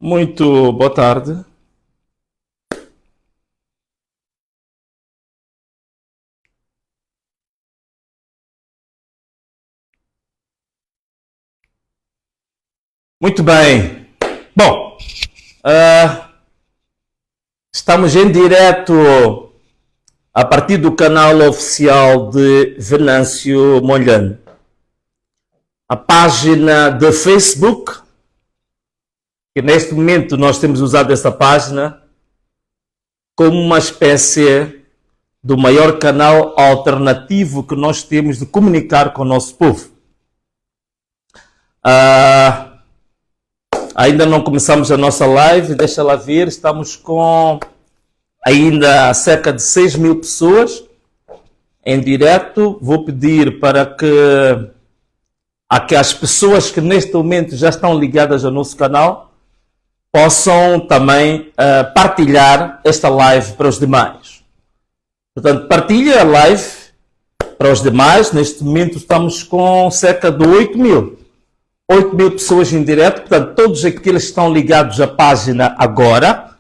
Muito boa tarde. Muito bem. Bom, estamos em direto a partir do canal oficial de Venâncio Mondlane. A página de Facebook, que neste momento nós temos usado essa página como uma espécie do maior canal alternativo que nós temos de comunicar com o nosso povo. Ainda não começamos a nossa live, deixa lá ver, estamos com ainda cerca de 6.000 pessoas em direto. Vou pedir para que as pessoas que neste momento já estão ligadas ao nosso canal possam também partilhar esta live para os demais. Portanto, partilhe a live para os demais. Neste momento estamos com cerca de 8.000 pessoas em direto. Portanto, todos aqueles que estão ligados à página agora,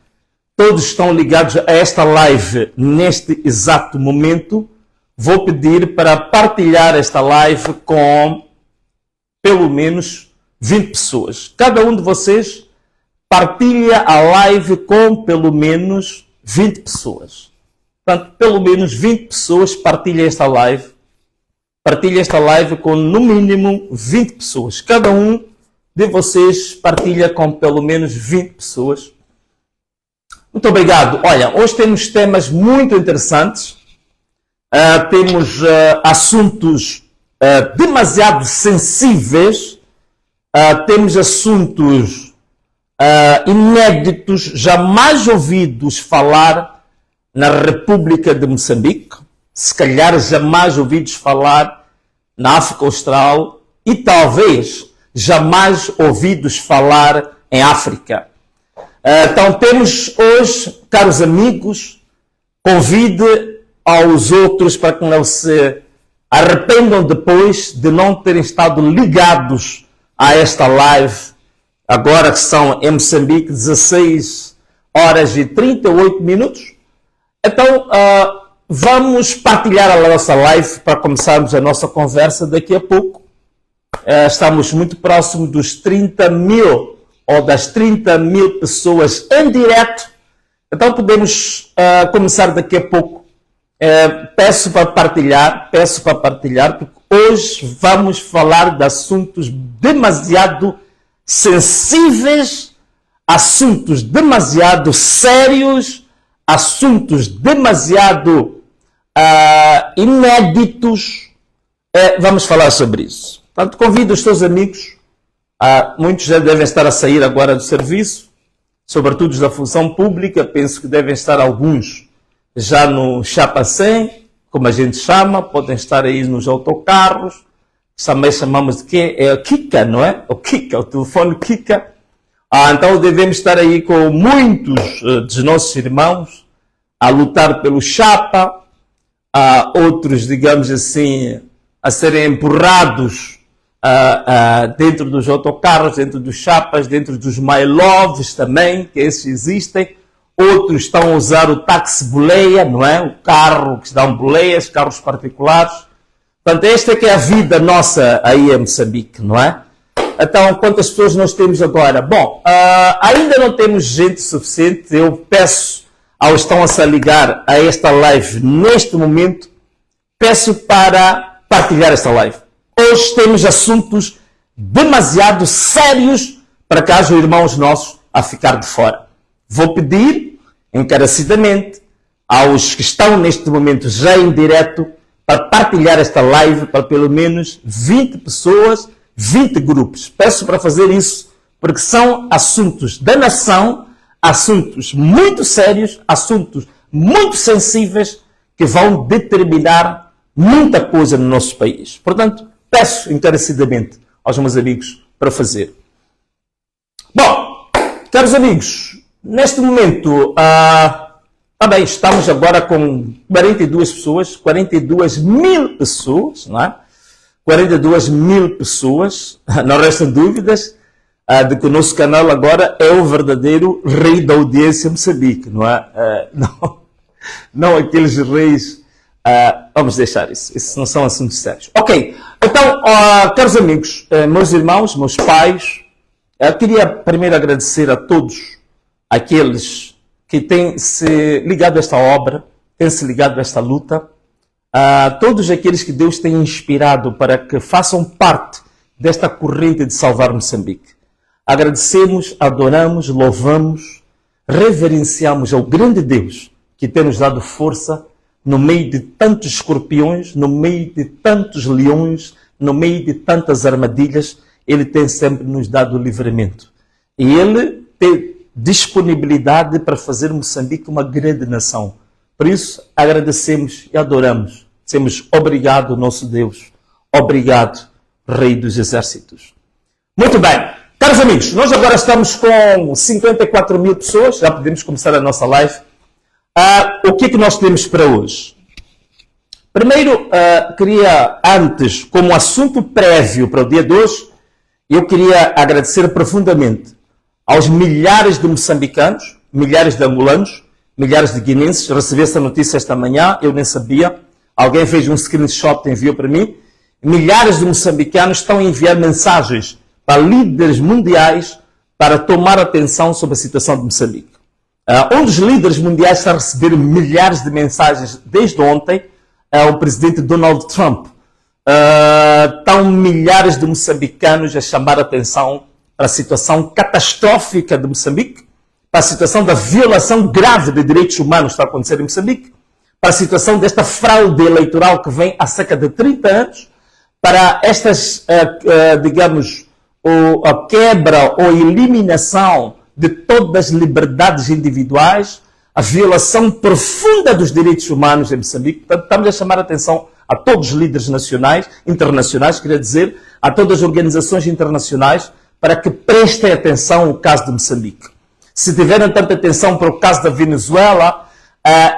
todos estão ligados a esta live neste exato momento. Vou pedir para partilhar esta live com pelo menos 20 pessoas. Cada um de vocês partilha a live com pelo menos 20 pessoas. Portanto, pelo menos 20 pessoas partilhem esta live. Partilhe esta live com no mínimo 20 pessoas. Cada um de vocês partilha com pelo menos 20 pessoas. Muito obrigado. Olha, hoje temos temas muito interessantes. Temos assuntos demasiado sensíveis. Temos assuntos inéditos, jamais ouvidos falar na República de Moçambique. Se calhar jamais ouvidos falar na África Austral e talvez jamais ouvidos falar em África. Então temos hoje, caros amigos, convide aos outros para que não se arrependam depois de não terem estado ligados a esta live, agora que são em Moçambique 16 horas e 38 minutos. Então, vamos partilhar a nossa live para começarmos a nossa conversa daqui a pouco. Estamos muito próximos dos 30.000 ou das 30.000 pessoas em direto. Então podemos começar daqui a pouco. Peço para partilhar, porque hoje vamos falar de assuntos demasiado sensíveis, assuntos demasiado sérios, assuntos demasiado inéditos. Vamos falar sobre isso. Portanto, convido os seus amigos, muitos já devem estar a sair agora do serviço, sobretudo os da função pública, penso que devem estar alguns já no chapa 100, como a gente chama, podem estar aí nos autocarros, também chamamos de quê? É o Kika, não é? O Kika, o telefone Kika. Então devemos estar aí com muitos dos nossos irmãos a lutar pelo chapa, outros, digamos assim, a serem empurrados dentro dos autocarros, dentro dos chapas, dentro dos my loves também, que esses existem. Outros estão a usar o táxi boleia, não é? O carro que dão boleias, carros particulares. Portanto, esta é que é a vida nossa aí em Moçambique, não é? Então, quantas pessoas nós temos agora? Bom, ainda não temos gente suficiente. Eu peço aos que estão a se ligar a esta live neste momento, peço para partilhar esta live. Hoje temos assuntos demasiado sérios para que haja irmãos nossos a ficar de fora. Vou pedir encarecidamente aos que estão neste momento já em direto para partilhar esta live para pelo menos 20 pessoas, 20 grupos. Peço para fazer isso porque são assuntos da nação, assuntos muito sérios, assuntos muito sensíveis que vão determinar muita coisa no nosso país. Portanto, peço encarecidamente aos meus amigos para fazer. Bom, caros amigos, neste momento, bem, estamos agora com 42 pessoas, 42.000 pessoas, não é? 42.000 pessoas, não restam dúvidas. de que o nosso canal agora é o verdadeiro rei da audiência Moçambique, não é? Não aqueles reis. Vamos deixar isso. Esses não são assuntos sérios. Ok. Então, caros amigos, meus irmãos, meus pais, eu queria primeiro agradecer a todos aqueles que têm se ligado a esta obra, têm se ligado a esta luta, a todos aqueles que Deus tem inspirado para que façam parte desta corrente de salvar Moçambique. Agradecemos, adoramos, louvamos, reverenciamos ao grande Deus que tem nos dado força no meio de tantos escorpiões, no meio de tantos leões, no meio de tantas armadilhas. Ele tem sempre nos dado livramento. E Ele tem disponibilidade para fazer Moçambique uma grande nação. Por isso, agradecemos e adoramos. Dizemos obrigado, nosso Deus. Obrigado, Rei dos Exércitos. Muito bem. Caros amigos, nós agora estamos com 54 mil pessoas. Já podemos começar a nossa live. O que é que nós temos para hoje? Primeiro, queria, antes, como assunto prévio para o dia de hoje, eu queria agradecer profundamente aos milhares de moçambicanos, milhares de angolanos, milhares de guinenses. Recebi essa notícia esta manhã, eu nem sabia. Alguém fez um screenshot e enviou para mim. Milhares de moçambicanos estão a enviar mensagens para líderes mundiais para tomar atenção sobre a situação de Moçambique. Um dos líderes mundiais está a receber milhares de mensagens desde ontem, é o presidente Donald Trump. Estão milhares de moçambicanos a chamar a atenção para a situação catastrófica de Moçambique, para a situação da violação grave de direitos humanos que está a acontecer em Moçambique, para a situação desta fraude eleitoral que vem há cerca de 30 anos, para estas, digamos, a quebra ou eliminação de todas as liberdades individuais, a violação profunda dos direitos humanos em Moçambique. Portanto, estamos a chamar a atenção a todos os líderes nacionais, internacionais, queria dizer, a todas as organizações internacionais, para que prestem atenção ao caso de Moçambique. Se tiverem tanta atenção para o caso da Venezuela,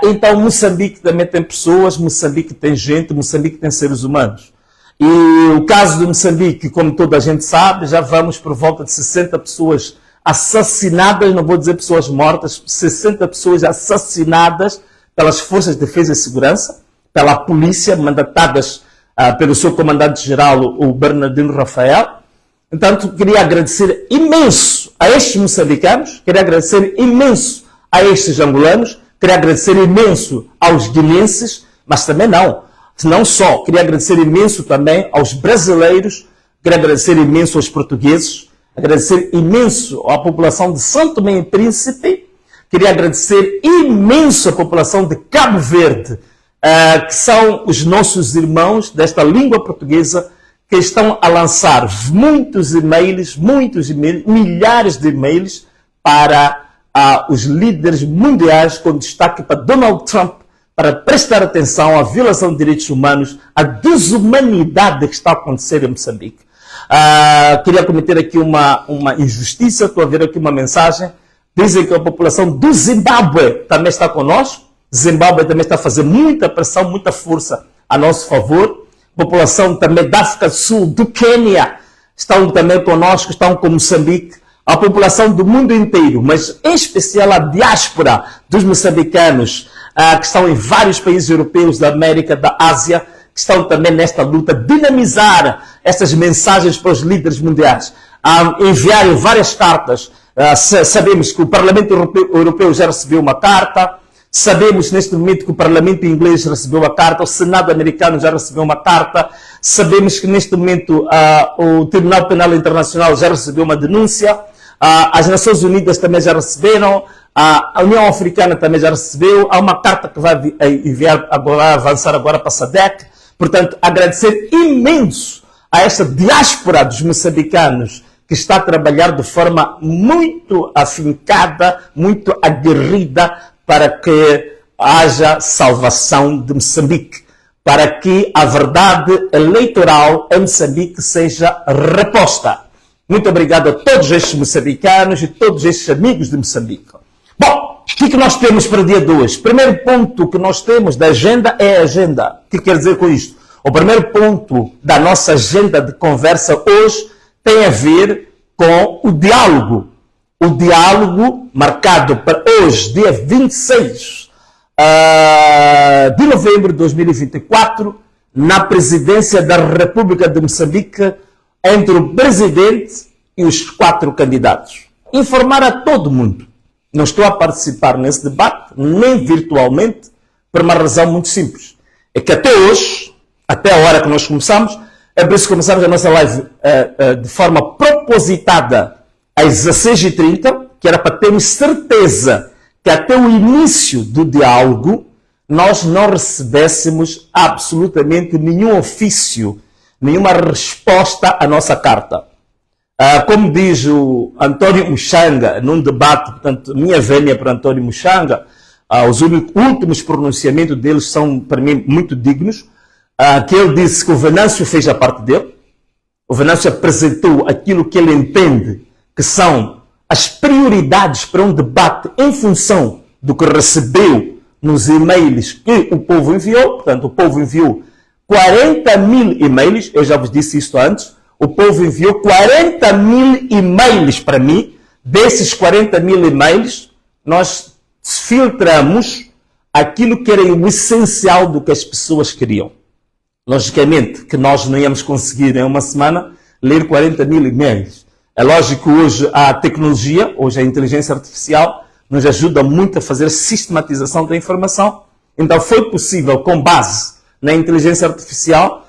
então Moçambique também tem pessoas, Moçambique tem gente, Moçambique tem seres humanos. E o caso de Moçambique, como toda a gente sabe, já vamos por volta de 60 pessoas assassinadas, não vou dizer pessoas mortas, 60 pessoas assassinadas pelas Forças de Defesa e Segurança, pela polícia, mandatadas pelo seu comandante-geral, o Bernardino Rafael. Portanto, queria agradecer imenso a estes moçambicanos, queria agradecer imenso a estes angolanos, queria agradecer imenso aos guinenses, mas também não só, queria agradecer imenso também aos brasileiros, queria agradecer imenso aos portugueses, agradecer imenso à população de São Tomé e Príncipe, queria agradecer imenso à população de Cabo Verde, que são os nossos irmãos desta língua portuguesa, que estão a lançar muitos e-mails, milhares de e-mails para os líderes mundiais, com destaque para Donald Trump, para prestar atenção à violação de direitos humanos, à desumanidade que está a acontecer em Moçambique. Queria cometer aqui uma injustiça, estou a ver aqui uma mensagem, dizem que a população do Zimbábue também está conosco, Zimbábue também está a fazer muita pressão, muita força a nosso favor, a população também da África do Sul, do Quênia, estão também conosco, estão com Moçambique, a população do mundo inteiro, mas em especial a diáspora dos moçambicanos, que estão em vários países europeus, da América, da Ásia, que estão também nesta luta, dinamizar essas mensagens para os líderes mundiais, enviarem várias cartas. Sabemos que o Parlamento Europeu já recebeu uma carta, sabemos neste momento que o Parlamento Inglês recebeu uma carta, o Senado Americano já recebeu uma carta, sabemos que neste momento o Tribunal Penal Internacional já recebeu uma denúncia, as Nações Unidas também já receberam, a União Africana também já recebeu, há uma carta que vai enviar agora, avançar agora para a SADC. Portanto, agradecer imenso a esta diáspora dos moçambicanos que está a trabalhar de forma muito afincada, muito aguerrida para que haja salvação de Moçambique, para que a verdade eleitoral em Moçambique seja reposta. Muito obrigado a todos estes moçambicanos e todos estes amigos de Moçambique. Bom, o que nós temos para o dia de hoje? O primeiro ponto que nós temos da agenda é a agenda. O que quer dizer com isto? O primeiro ponto da nossa agenda de conversa hoje tem a ver com o diálogo. O diálogo marcado para hoje, dia 26 de novembro de 2024, na presidência da República de Moçambique, entre o presidente e os 4 candidatos. Informar a todo mundo. Não estou a participar nesse debate, nem virtualmente, por uma razão muito simples. É que até hoje, até a hora que nós começamos, é por isso que começamos a nossa live de forma propositada às 16h30, que era para termos certeza que até o início do diálogo nós não recebêssemos absolutamente nenhum ofício, nenhuma resposta à nossa carta. Como diz o António Muxanga, num debate, portanto, minha vênia para António Muxanga, os últimos pronunciamentos deles são, para mim, muito dignos, que ele disse que o Venâncio fez a parte dele, o Venâncio apresentou aquilo que ele entende que são as prioridades para um debate em função do que recebeu nos e-mails que o povo enviou. Portanto, o povo enviou 40 mil e-mails, eu já vos disse isto antes, o povo enviou 40 mil e-mails para mim. Desses 40 mil e-mails, nós filtramos aquilo que era o essencial do que as pessoas queriam. Logicamente que nós não íamos conseguir em uma semana ler 40 mil e-mails. É lógico que hoje a tecnologia, hoje a inteligência artificial, nos ajuda muito a fazer sistematização da informação. Então foi possível, com base na inteligência artificial,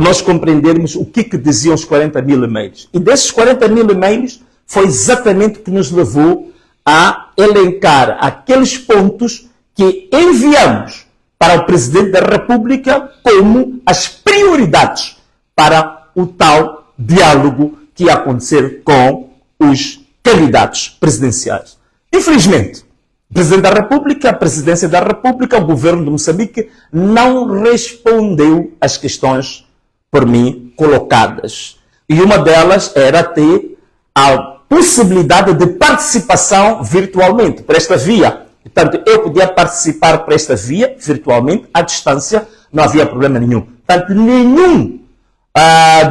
nós compreendermos o que diziam os 40 mil e-mails. E desses 40 mil e-mails foi exatamente o que nos levou a elencar aqueles pontos que enviamos para o Presidente da República como as prioridades para o tal diálogo que ia acontecer com os candidatos presidenciais. Infelizmente, o Presidente da República, a Presidência da República, o Governo de Moçambique não respondeu às questões por mim colocadas. E uma delas era ter a possibilidade de participação virtualmente, por esta via. Portanto, eu podia participar por esta via, virtualmente, à distância, não havia problema nenhum. Portanto, nenhum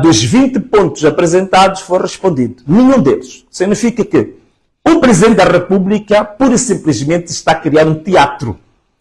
dos 20 pontos apresentados foi respondido. Nenhum deles. Significa que o Presidente da República, pura e simplesmente, está a criar um teatro.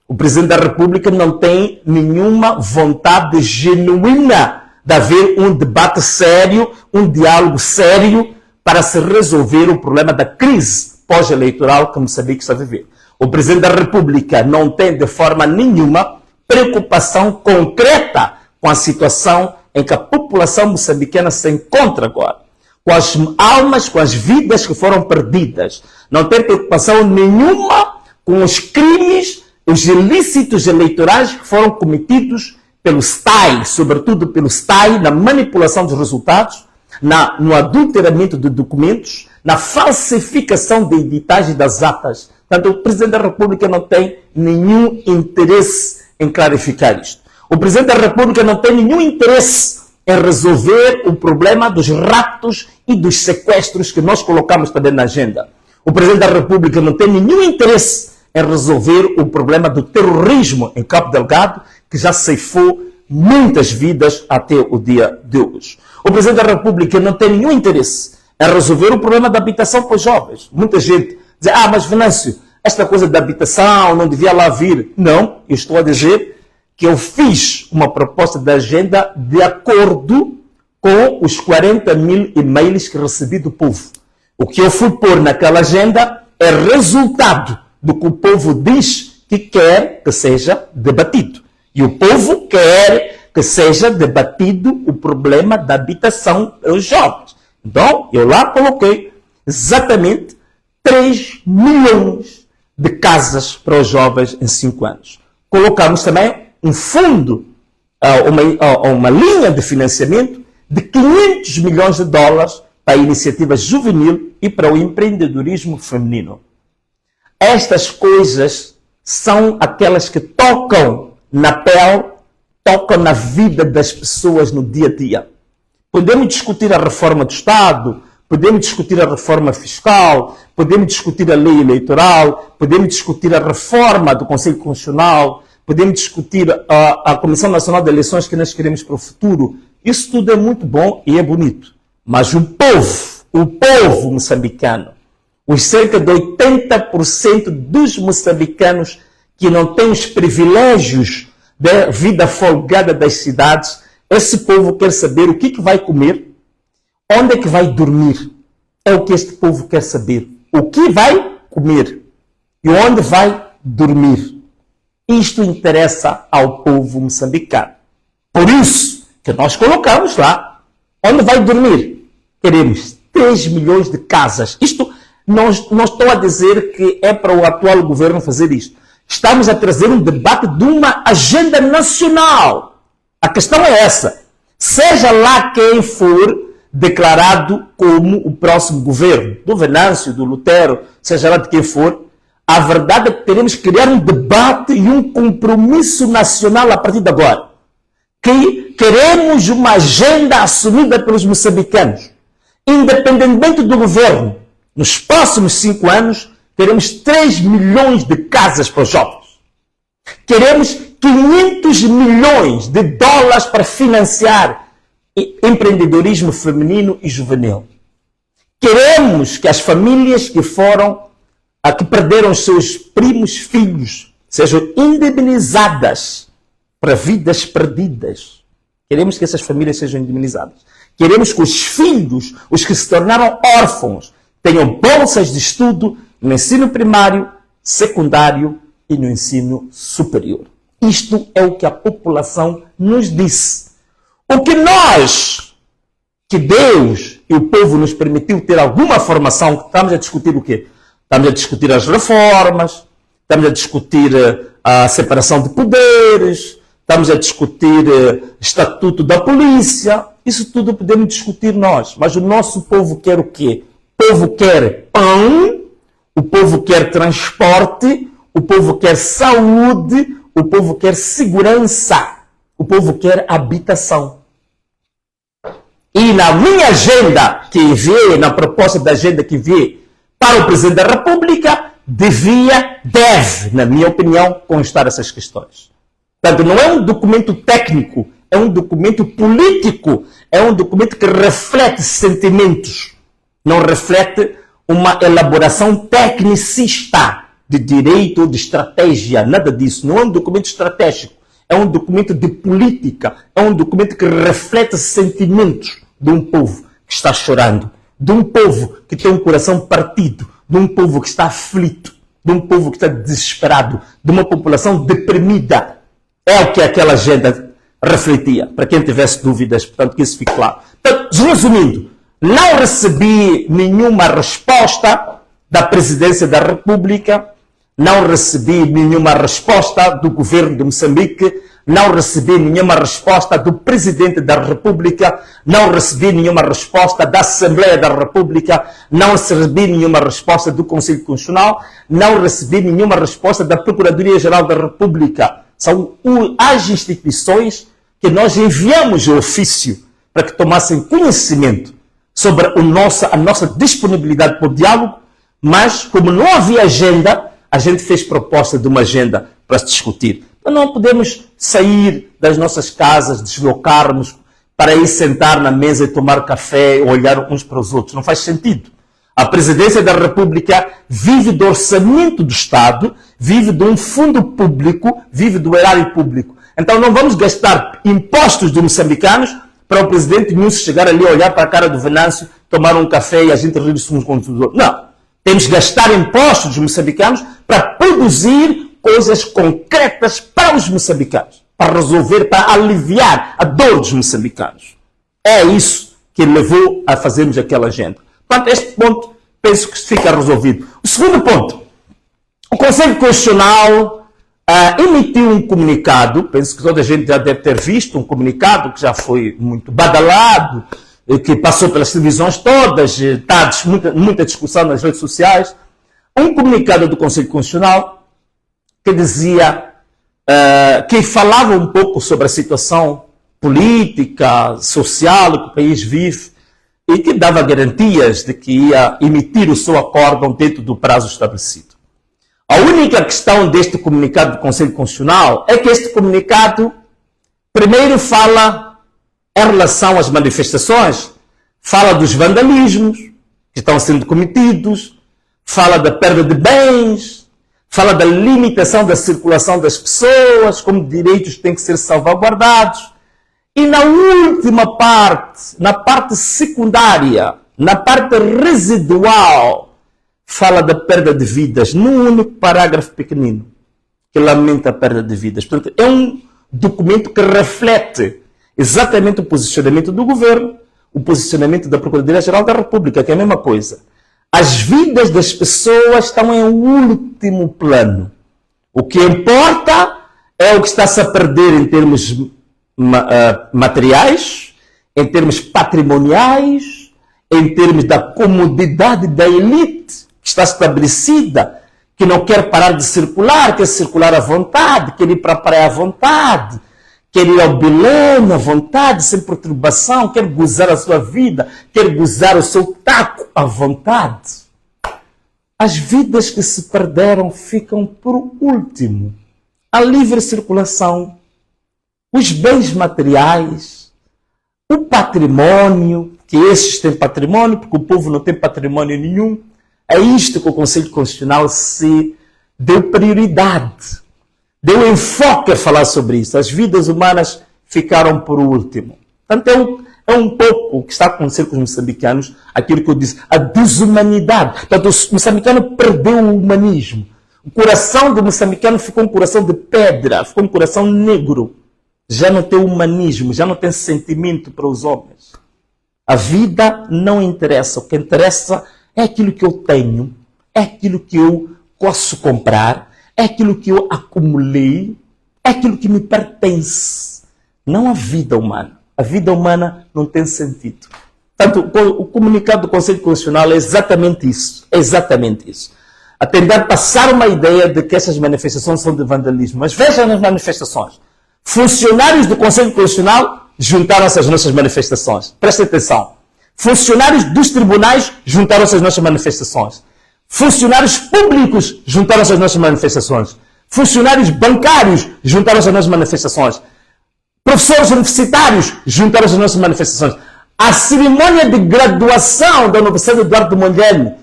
O Presidente da República não tem nenhuma vontade genuína de haver um debate sério, um diálogo sério para se resolver o problema da crise pós-eleitoral que Moçambique está a viver. O Presidente da República não tem de forma nenhuma preocupação concreta com a situação em que a população moçambicana se encontra agora. Com as almas, com as vidas que foram perdidas. Não tem preocupação nenhuma com os crimes, os ilícitos eleitorais que foram cometidos pelo STAI, sobretudo pelo STAI, na manipulação dos resultados, no adulteramento de documentos, na falsificação de editagens das atas. Portanto, o Presidente da República não tem nenhum interesse em clarificar isto. O Presidente da República não tem nenhum interesse em resolver o problema dos raptos e dos sequestros que nós colocamos também na agenda. O Presidente da República não tem nenhum interesse em resolver o problema do terrorismo em Cabo Delgado, que já ceifou muitas vidas até o dia de hoje. O Presidente da República não tem nenhum interesse em resolver o problema da habitação para os jovens. Muita gente diz, mas Venâncio, esta coisa da habitação não devia lá vir. Não, eu estou a dizer que eu fiz uma proposta de agenda de acordo com os 40 mil e-mails que recebi do povo. O que eu fui pôr naquela agenda é resultado do que o povo diz que quer que seja debatido. E o povo quer que seja debatido o problema da habitação aos jovens. Então, eu lá coloquei exatamente 3 milhões de casas para os jovens em 5 anos. Colocamos também um fundo, uma linha de financiamento de 500 milhões de dólares para a iniciativa juvenil e para o empreendedorismo feminino. Estas coisas são aquelas que tocam na pele, tocam na vida das pessoas no dia a dia. Podemos discutir a reforma do Estado, podemos discutir a reforma fiscal, podemos discutir a lei eleitoral, podemos discutir a reforma do Conselho Constitucional, podemos discutir a Comissão Nacional de Eleições que nós queremos para o futuro. Isso tudo é muito bom e é bonito. Mas o povo o povo moçambicano, os cerca de 80% dos moçambicanos que não têm os privilégios da vida folgada das cidades, esse povo quer saber o que vai comer, onde é que vai dormir. É o que este povo quer saber. O que vai comer e onde vai dormir. Isto interessa ao povo moçambicano. Por isso que nós colocamos lá, onde vai dormir. Queremos 3 milhões de casas. Isto não estou a dizer que é para o atual governo fazer isto. Estamos a trazer um debate de uma agenda nacional. A questão é essa. Seja lá quem for declarado como o próximo governo, do Venâncio, do Lutero, seja lá de quem for, a verdade é que teremos que criar um debate e um compromisso nacional a partir de agora. Que queremos uma agenda assumida pelos moçambicanos. Independentemente do governo, nos próximos 5 anos, queremos 3 milhões de casas para os jovens. Queremos 500 milhões de dólares para financiar empreendedorismo feminino e juvenil. Queremos que as famílias que perderam seus primos filhos sejam indemnizadas para vidas perdidas. Queremos que essas famílias sejam indemnizadas. Queremos que os filhos, os que se tornaram órfãos, tenham bolsas de estudo no ensino primário, secundário e no ensino superior. Isto é o que a população nos disse. O que nós, que Deus e o povo nos permitiu ter alguma formação, estamos a discutir o quê? Estamos a discutir as reformas, estamos a discutir a separação de poderes, estamos a discutir estatuto da polícia. Isso tudo podemos discutir nós. Mas o nosso povo quer o quê? O povo quer pão, o povo quer transporte, o povo quer saúde, o povo quer segurança, o povo quer habitação. E na minha agenda que enviei, na proposta da agenda que enviei para o Presidente da República, deve, na minha opinião, constar essas questões. Portanto, não é um documento técnico, é um documento político, é um documento que reflete sentimentos, não reflete uma elaboração tecnicista de direito ou de estratégia, nada disso. Não é um documento estratégico, é um documento de política, é um documento que reflete sentimentos de um povo que está chorando, de um povo que tem um coração partido, de um povo que está aflito, de um povo que está desesperado, de uma população deprimida. É o que aquela agenda refletia, para quem tivesse dúvidas, portanto, que isso fique claro. Portanto, resumindo, não recebi nenhuma resposta da Presidência da República, não recebi nenhuma resposta do governo de Moçambique, não recebi nenhuma resposta do Presidente da República, não recebi nenhuma resposta da Assembleia da República, não recebi nenhuma resposta do Conselho Constitucional, não recebi nenhuma resposta da Procuradoria-Geral da República. São as instituições que nós enviamos o ofício para que tomassem conhecimento sobre a nossa disponibilidade para o diálogo, mas como não havia agenda, a gente fez proposta de uma agenda para se discutir. Então não podemos sair das nossas casas, deslocarmos para ir sentar na mesa e tomar café e olhar uns para os outros. Não faz sentido. A Presidência da República vive do orçamento do Estado, vive de um fundo público, vive do erário público. Então não vamos gastar impostos de moçambicanos para o Presidente Nunes chegar ali, olhar para a cara do Venâncio, tomar um café e a gente rir-se uns com os outros. Não. Temos que gastar impostos dos moçambicanos para produzir coisas concretas para os moçambicanos, para resolver, para aliviar a dor dos moçambicanos. É isso que levou a fazermos aquela agenda. Portanto, este ponto penso que fica resolvido. O segundo ponto, o Conselho Constitucional emitiu um comunicado, penso que toda a gente já deve ter visto, um comunicado que já foi muito badalado, que passou pelas televisões todas, está muita discussão nas redes sociais, um comunicado do Conselho Constitucional que dizia, que falava um pouco sobre a situação política, social que o país vive e que dava garantias de que ia emitir o seu acórdão dentro do prazo estabelecido. A única questão deste comunicado do Conselho Constitucional é que este comunicado primeiro fala em relação às manifestações, fala dos vandalismos, que estão sendo cometidos, fala da perda de bens, fala da limitação da circulação das pessoas, como direitos têm que ser salvaguardados. E na última parte, na parte secundária, na parte residual, fala da perda de vidas, num único parágrafo pequenino, que lamenta a perda de vidas. Portanto, é um documento que reflete exatamente o posicionamento do governo, o posicionamento da Procuradoria-Geral da República, que é a mesma coisa. As vidas das pessoas estão em último plano. O que importa é o que está-se a perder em termos materiais, em termos patrimoniais, em termos da comodidade da elite que está estabelecida, que não quer parar de circular, quer circular à vontade, quer ir para a praia à vontade, quer ir ao Belém à vontade, sem perturbação, quer gozar a sua vida, quer gozar o seu taco à vontade. As vidas que se perderam ficam por último. A livre circulação, os bens materiais, o patrimônio, que esses têm patrimônio, porque o povo não tem patrimônio nenhum. É isto que o Conselho Constitucional se deu prioridade, deu enfoque a falar sobre isso. As vidas humanas ficaram por último. Portanto, é um pouco o que está a acontecer com os moçambicanos, aquilo que eu disse, a desumanidade. Portanto, o moçambicano perdeu o humanismo. O coração do moçambicano ficou um coração de pedra, ficou um coração negro. Já não tem humanismo, já não tem sentimento para os homens. A vida não interessa. O que interessa é aquilo que eu tenho, é aquilo que eu posso comprar, é aquilo que eu acumulei, é aquilo que me pertence. Não a vida humana. A vida humana não tem sentido. Portanto, o comunicado do Conselho Constitucional é exatamente isso. É exatamente isso. A tentar passar uma ideia de que essas manifestações são de vandalismo. Mas vejam nas manifestações. Funcionários do Conselho Constitucional juntaram-se às nossas manifestações. Prestem atenção. Funcionários dos tribunais juntaram-se às nossas manifestações. Funcionários públicos juntaram-se às nossas manifestações. Funcionários bancários juntaram-se às nossas manifestações. Professores universitários juntaram-se às nossas manifestações. A cerimônia de graduação da Universidade Eduardo de Mondlane,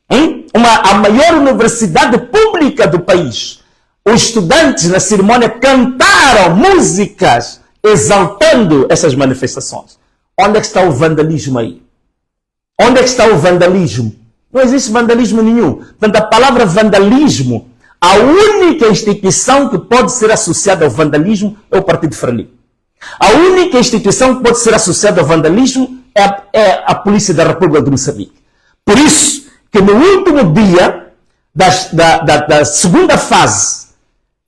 a maior universidade pública do país, os estudantes na cerimônia cantaram músicas exaltando essas manifestações. Onde é que está o vandalismo aí? Onde é que está o vandalismo? Não existe vandalismo nenhum. Portanto, a palavra vandalismo, a única instituição que pode ser associada ao vandalismo é o Partido Frelimo. A única instituição que pode ser associada ao vandalismo é a Polícia da República de Moçambique. Por isso que no último dia da segunda fase,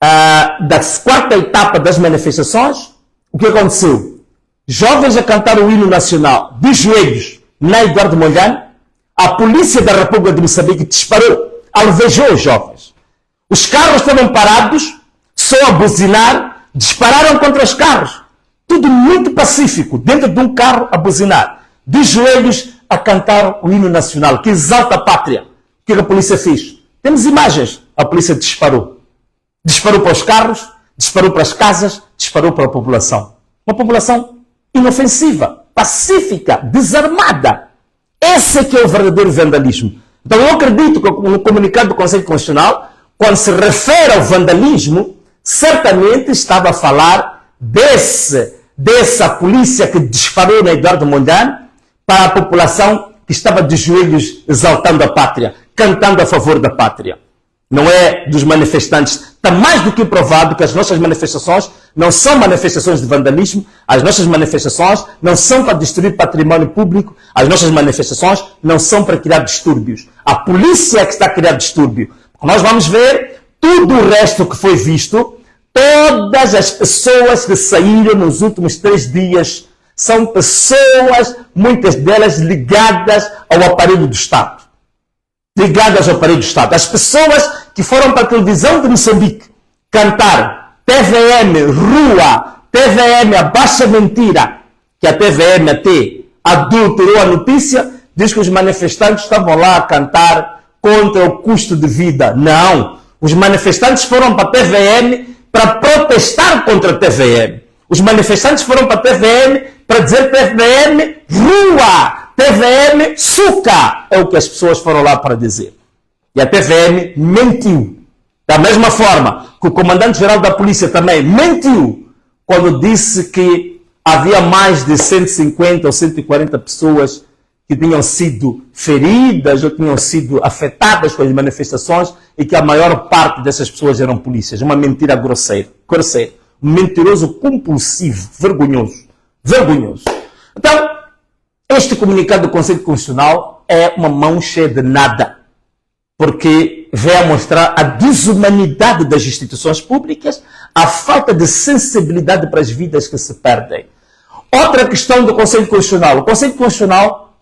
da quarta etapa das manifestações, o que aconteceu? Jovens a cantar o hino nacional de joelhos na Eduardo Mondlane, a Polícia da República de Moçambique disparou, alvejou os jovens. Os carros estavam parados, só a buzinar, dispararam contra os carros. Tudo muito pacífico, dentro de um carro a buzinar, de joelhos a cantar o hino nacional, que exalta a pátria. O que a polícia fez? Temos imagens. A polícia disparou. Disparou para os carros, disparou para as casas, disparou para a população. Uma população inofensiva, pacífica, desarmada. Esse é que é o verdadeiro vandalismo. Então eu acredito que no comunicado do Conselho Constitucional, quando se refere ao vandalismo, certamente estava a falar dessa polícia que disparou na Eduardo Mondlane para a população que estava de joelhos exaltando a pátria, cantando a favor da pátria. Não é dos manifestantes. Está mais do que provado que as nossas manifestações não são manifestações de vandalismo, as nossas manifestações não são para destruir património público, as nossas manifestações não são para criar distúrbios. A polícia é que está a criar distúrbio. Nós vamos ver tudo o resto que foi visto, todas as pessoas que saíram nos últimos 3 dias são pessoas, muitas delas ligadas ao aparelho do Estado. Ligadas ao aparelho do Estado. As pessoas que foram para a televisão de Moçambique cantar TVM, rua, TVM, a baixa mentira, que a TVM até adulterou a notícia, diz que os manifestantes estavam lá a cantar contra o custo de vida. Não. Os manifestantes foram para a TVM para protestar contra a TVM. Os manifestantes foram para a TVM para dizer TVM, rua, TVM suca, é o que as pessoas foram lá para dizer. E a TVM mentiu. Da mesma forma que o comandante-geral da polícia também mentiu quando disse que havia mais de 150 ou 140 pessoas que tinham sido feridas ou tinham sido afetadas com as manifestações e que a maior parte dessas pessoas eram polícias. Uma mentira grosseira. Um mentiroso compulsivo, vergonhoso. Vergonhoso. Então, este comunicado do Conselho Constitucional é uma mão cheia de nada, porque vem a mostrar a desumanidade das instituições públicas, a falta de sensibilidade para as vidas que se perdem. Outra questão do Conselho Constitucional. O Conselho Constitucional,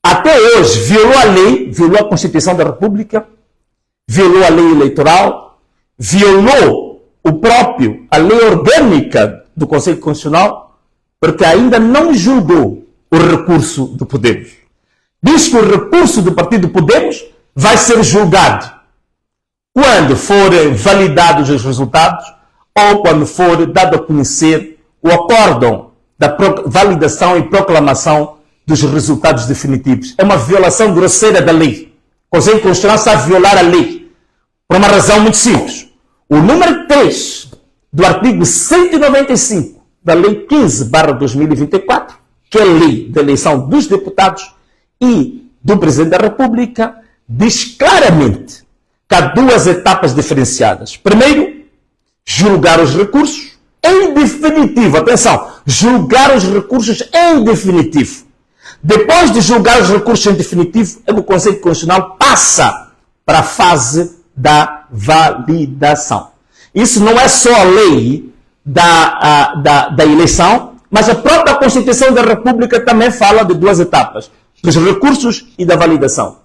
até hoje, violou a lei, violou a Constituição da República, violou a lei eleitoral, violou a lei orgânica do Conselho Constitucional, porque ainda não julgou o recurso do Podemos. Diz que o recurso do partido Podemos vai ser julgado quando forem validados os resultados ou quando for dado a conhecer o acórdão da validação e proclamação dos resultados definitivos. É uma violação grosseira da lei. O Conselho Constitucional está a violar a lei por uma razão muito simples. O número 3 do artigo 195 da Lei 15/2024, que é a lei da eleição dos deputados e do Presidente da República, diz claramente que há duas etapas diferenciadas. Primeiro, julgar os recursos em definitivo. Atenção, julgar os recursos em definitivo. Depois de julgar os recursos em definitivo, o Conselho Constitucional passa para a fase da validação. Isso não é só a lei da eleição, mas a própria Constituição da República também fala de duas etapas, dos recursos e da validação.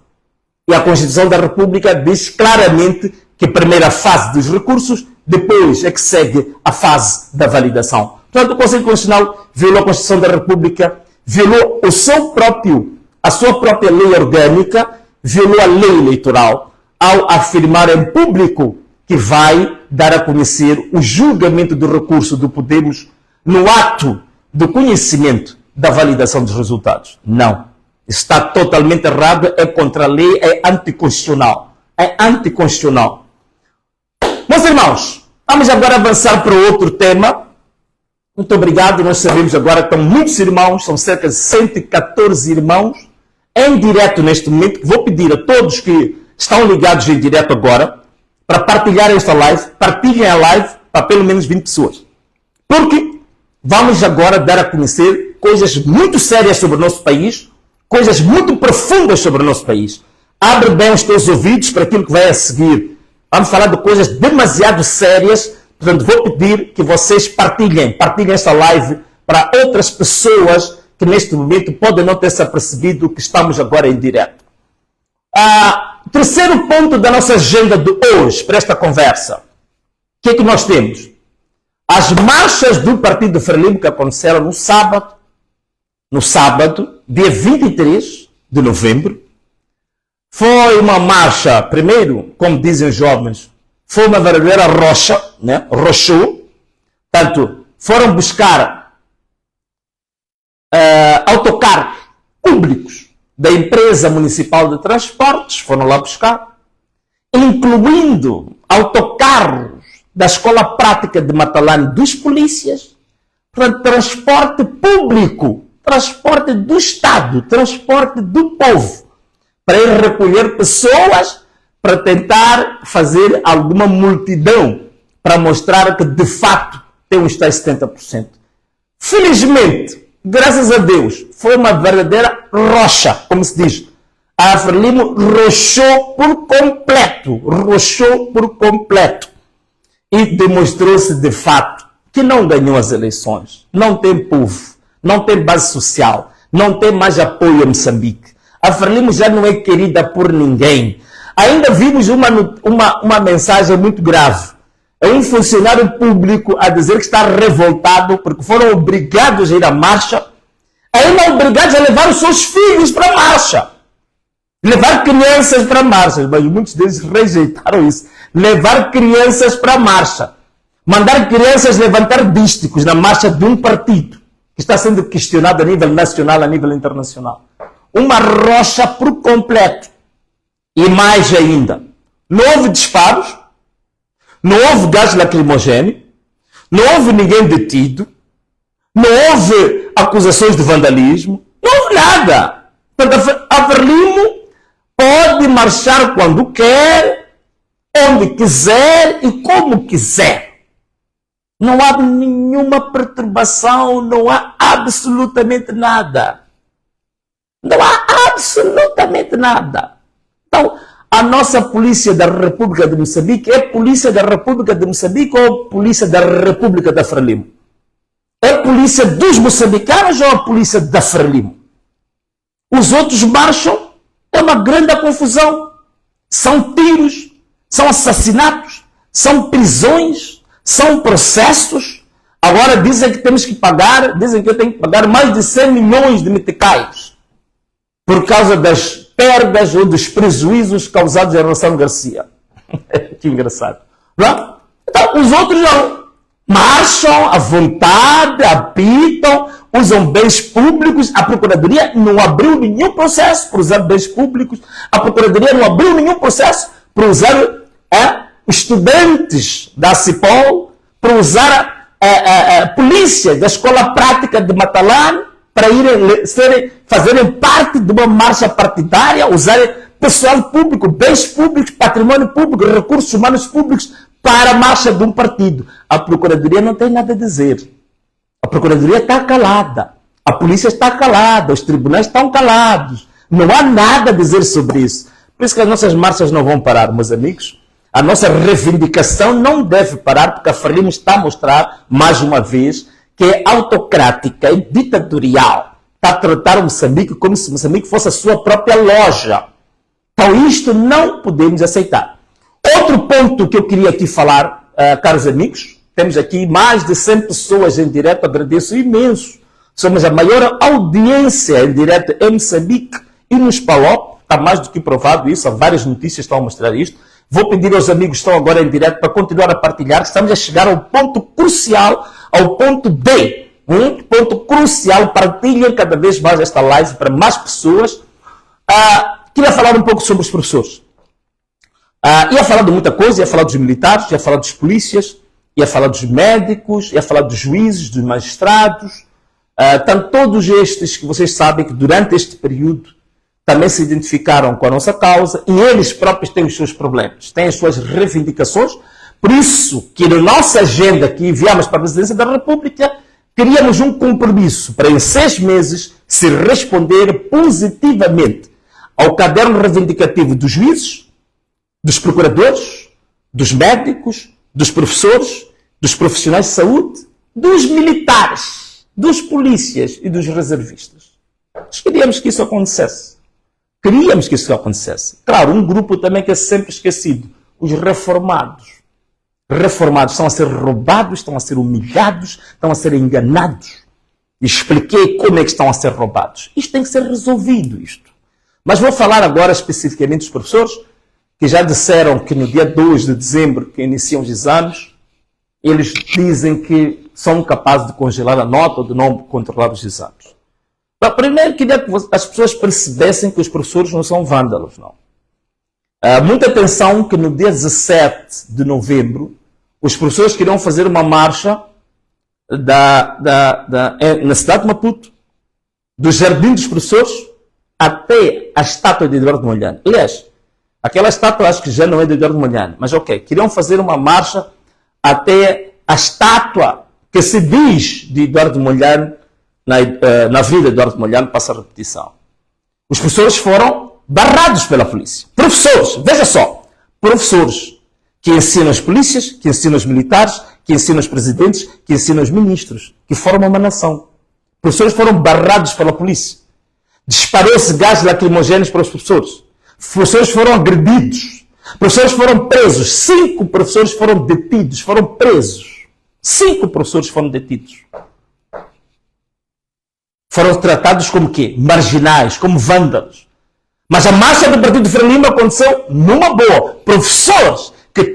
E a Constituição da República diz claramente que a primeira fase dos recursos, depois é que segue a fase da validação. Portanto, o Conselho Constitucional violou a Constituição da República, violou a sua própria lei orgânica, violou a lei eleitoral, ao afirmar em público que vai dar a conhecer o julgamento do recurso do Podemos no ato do conhecimento da validação dos resultados. Não. Está totalmente errado, é contra a lei, é anticonstitucional. É anticonstitucional. Meus irmãos, vamos agora avançar para outro tema. Muito obrigado. Nós sabemos agora que estão muitos irmãos, são cerca de 114 irmãos, em direto neste momento. Vou pedir a todos que estão ligados em direto agora para partilhar esta live. Partilhem a live para pelo menos 20 pessoas. Porque vamos agora dar a conhecer coisas muito sérias sobre o nosso país, coisas muito profundas sobre o nosso país. Abre bem os teus ouvidos para aquilo que vai a seguir. Vamos falar de coisas demasiado sérias. Portanto, vou pedir que vocês partilhem esta live para outras pessoas que neste momento podem não ter se apercebido que estamos agora em direto. Terceiro ponto da nossa agenda de hoje, para esta conversa. O que é que nós temos? As marchas do Partido Frelimo que aconteceram no sábado, dia 23 de novembro. Foi uma marcha, primeiro, como dizem os jovens, foi uma verdadeira rocha, né? Rochou. Portanto, foram buscar autocarros públicos da empresa municipal de transportes, foram lá buscar, incluindo autocarros da Escola Prática de Matalane dos polícias, portanto, transporte público, transporte do Estado, transporte do povo, para ir recolher pessoas para tentar fazer alguma multidão, para mostrar que de fato tem uns tais 70%. Felizmente, graças a Deus, foi uma verdadeira rocha, como se diz. A Frelimo rochou por completo. E demonstrou-se de fato que não ganhou as eleições. Não tem povo, não tem base social, não tem mais apoio a Moçambique. A Frelimo já não é querida por ninguém. Ainda vimos uma mensagem muito grave. É um funcionário público a dizer que está revoltado porque foram obrigados a ir à marcha, ainda obrigados a levar os seus filhos para a marcha. Levar crianças para a marcha, mas muitos deles rejeitaram isso. Levar crianças para a marcha. Mandar crianças levantar dísticos na marcha de um partido que está sendo questionado a nível nacional, a nível internacional. uma rocha por completo. E mais ainda, não houve disparos, não houve gás lacrimogéneo, não houve ninguém detido, não houve acusações de vandalismo, não houve nada. Portanto, a Frelimo pode marchar quando quer, onde quiser e como quiser. Não há nenhuma perturbação, não há absolutamente nada. Não há absolutamente nada. Então, a nossa polícia da República de Moçambique é polícia da República de Moçambique ou polícia da República da Frelimo? É polícia dos moçambicanos ou a polícia da Frelimo? Os outros marcham, é uma grande confusão. São tiros, são assassinatos, são prisões, são processos. Agora dizem que temos que pagar, dizem que eu tenho que pagar mais de 100 milhões de meticais por causa das perdas ou dos prejuízos causados em relação a Garcia. Que engraçado. Não? Então, os outros não. Marcham à vontade, apitam, usam bens públicos. A Procuradoria não abriu nenhum processo por usar bens públicos. A Procuradoria não abriu nenhum processo por usar estudantes da CIPOL, por usar a polícia da Escola Prática de Matalan para fazerem parte de uma marcha partidária, usarem pessoal público, bens públicos, patrimônio público, recursos humanos públicos para a marcha de um partido. A Procuradoria não tem nada a dizer. A Procuradoria está calada. A polícia está calada. Os tribunais estão calados. Não há nada a dizer sobre isso. Por isso que as nossas marchas não vão parar, meus amigos. A nossa reivindicação não deve parar, porque a Frelimo está a mostrar, mais uma vez, que é autocrática e ditatorial. Está a tratar o Moçambique como se Moçambique fosse a sua própria loja. Então isto não podemos aceitar. Outro ponto que eu queria aqui falar, caros amigos, temos aqui mais de 100 pessoas em direto, agradeço imenso. Somos a maior audiência em direto em Moçambique e nos PALOP, está mais do que provado isso, há várias notícias que estão a mostrar isto. Vou pedir aos amigos que estão agora em direto para continuar a partilhar, que estamos a chegar ao ponto crucial, ao ponto D. Ponto crucial, partilhem cada vez mais esta live para mais pessoas. Queria falar um pouco sobre os professores. Ia falar de muita coisa, ia falar dos militares, ia falar dos polícias, ia falar dos médicos, ia falar dos juízes, dos magistrados. Estão todos estes que vocês sabem que durante este período também se identificaram com a nossa causa e eles próprios têm os seus problemas, têm as suas reivindicações. Por isso que na nossa agenda que enviamos para a Presidência da República, queríamos um compromisso para em 6 meses se responder positivamente ao caderno reivindicativo dos juízes, dos procuradores, dos médicos, dos professores, dos profissionais de saúde, dos militares, dos polícias e dos reservistas. Nós queríamos que isso acontecesse. Queríamos que isso acontecesse. Claro, um grupo também que é sempre esquecido. Os reformados. Reformados estão a ser roubados, estão a ser humilhados, estão a ser enganados. Expliquei como é que estão a ser roubados. Isto tem que ser resolvido, isto. Mas vou falar agora especificamente dos professores, que já disseram que no dia 2 de dezembro, que iniciam os exames, eles dizem que são capazes de congelar a nota ou de não controlar os exames. Primeiro, queria que as pessoas percebessem que os professores não são vândalos, não. Muita atenção que no dia 17 de novembro, os professores queriam fazer uma marcha na cidade de Maputo, do Jardim dos Professores até a estátua de Eduardo Mondlane. Aliás, aquela estátua acho que já não é de Eduardo Mondlane, mas ok, queriam fazer uma marcha até a estátua que se diz de Eduardo Mondlane, na vida de Eduardo Mondlane, passa a repetição. Os professores foram barrados pela polícia. Professores, veja só, professores que ensinam as polícias, que ensinam os militares, que ensinam os presidentes, que ensinam os ministros, que formam uma nação. Professores foram barrados pela polícia. Disparou-se gás lacrimogéneos para os professores. Professores foram agredidos. Professores foram presos. 5 professores foram detidos, foram presos. 5 professores foram detidos. Foram tratados como quê? Marginais, como vândalos. Mas a marcha do Partido Frelimo aconteceu numa boa. Professores que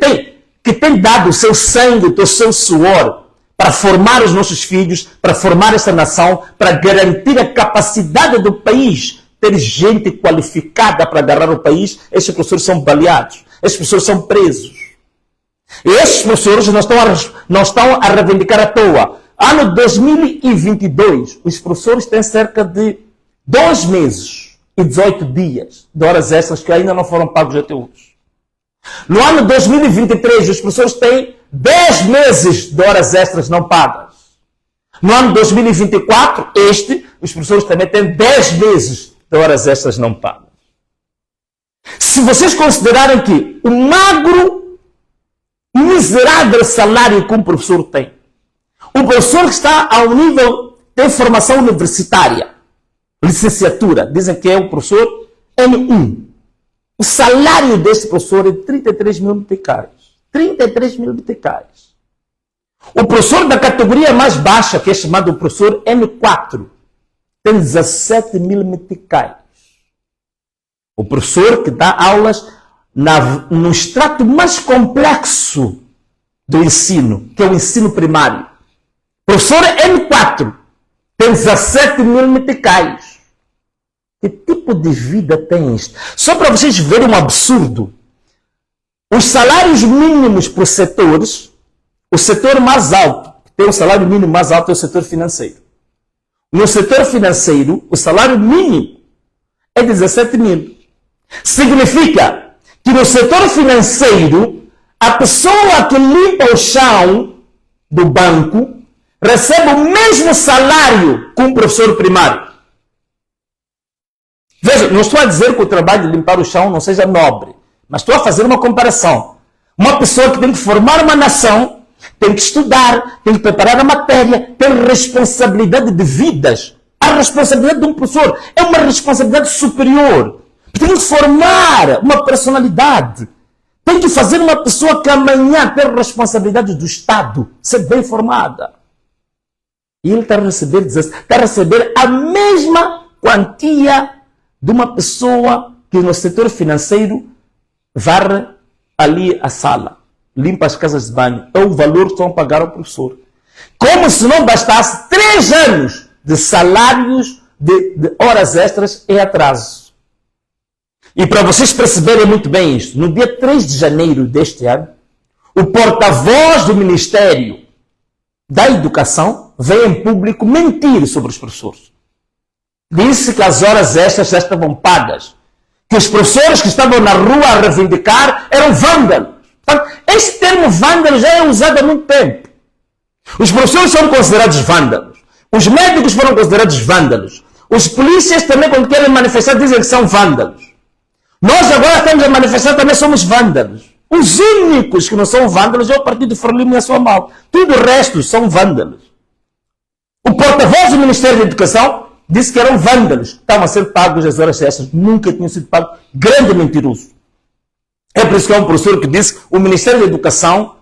têm dado o seu sangue, o seu suor para formar os nossos filhos, para formar essa nação, para garantir a capacidade do país ter gente qualificada para agarrar o país, estes professores são baleados, estes professores são presos. E estes professores não estão a reivindicar à toa. Ano 2022, os professores têm cerca de 2 meses e 18 dias de horas extras que ainda não foram pagos até hoje. No ano 2023, os professores têm 10 meses de horas extras não pagas. No ano 2024, os professores também têm 10 meses de horas extras não pagas. Se vocês considerarem que o magro, miserável salário que um professor tem, o professor que está ao nível de formação universitária, licenciatura, dizem que é o professor N1. O salário deste professor é de 33 mil meticais. 33 mil meticais. O professor da categoria mais baixa, que é chamado professor N4, tem 17 mil meticais. O professor que dá aulas no extrato mais complexo do ensino, que é o ensino primário. Professor N4 tem 17 mil meticais. Que tipo de vida tem isto? Só para vocês verem um absurdo. Os salários mínimos por setores, o setor mais alto, que tem o salário mínimo mais alto, é o setor financeiro. No setor financeiro, o salário mínimo é 17 mil. Significa que no setor financeiro, a pessoa que limpa o chão do banco recebe o mesmo salário que um professor primário. Veja, não estou a dizer que o trabalho de limpar o chão não seja nobre, mas estou a fazer uma comparação. Uma pessoa que tem que formar uma nação, tem que estudar, tem que preparar a matéria, tem responsabilidade de vidas. A responsabilidade de um professor é uma responsabilidade superior. Tem que formar uma personalidade. Tem que fazer uma pessoa que amanhã tem responsabilidade do Estado, ser bem formada. E ele está a receber a mesma quantia de uma pessoa que no setor financeiro varre ali a sala, limpa as casas de banho. É o valor que estão a pagar ao professor. Como se não bastasse 3 anos de salários de horas extras em atraso. E para vocês perceberem muito bem isto, no dia 3 de janeiro deste ano, o porta-voz do Ministério da Educação veio em público mentir sobre os professores. Disse que as horas extras já estavam pagas. Que os professores que estavam na rua a reivindicar eram vândalos. Portanto, este termo vândalo já é usado há muito tempo. Os professores são considerados vândalos. Os médicos foram considerados vândalos. Os polícias também, quando querem manifestar, dizem que são vândalos. Nós agora estamos a manifestar, também somos vândalos. Os únicos que não são vândalos é o Partido Frelimo e a sua mal. Tudo o resto são vândalos. O porta-voz do Ministério da Educação disse que eram vândalos. Estavam a ser pagos as horas extras. Nunca tinham sido pagos. Grande mentiroso. É por isso que há um professor que disse que o Ministério da Educação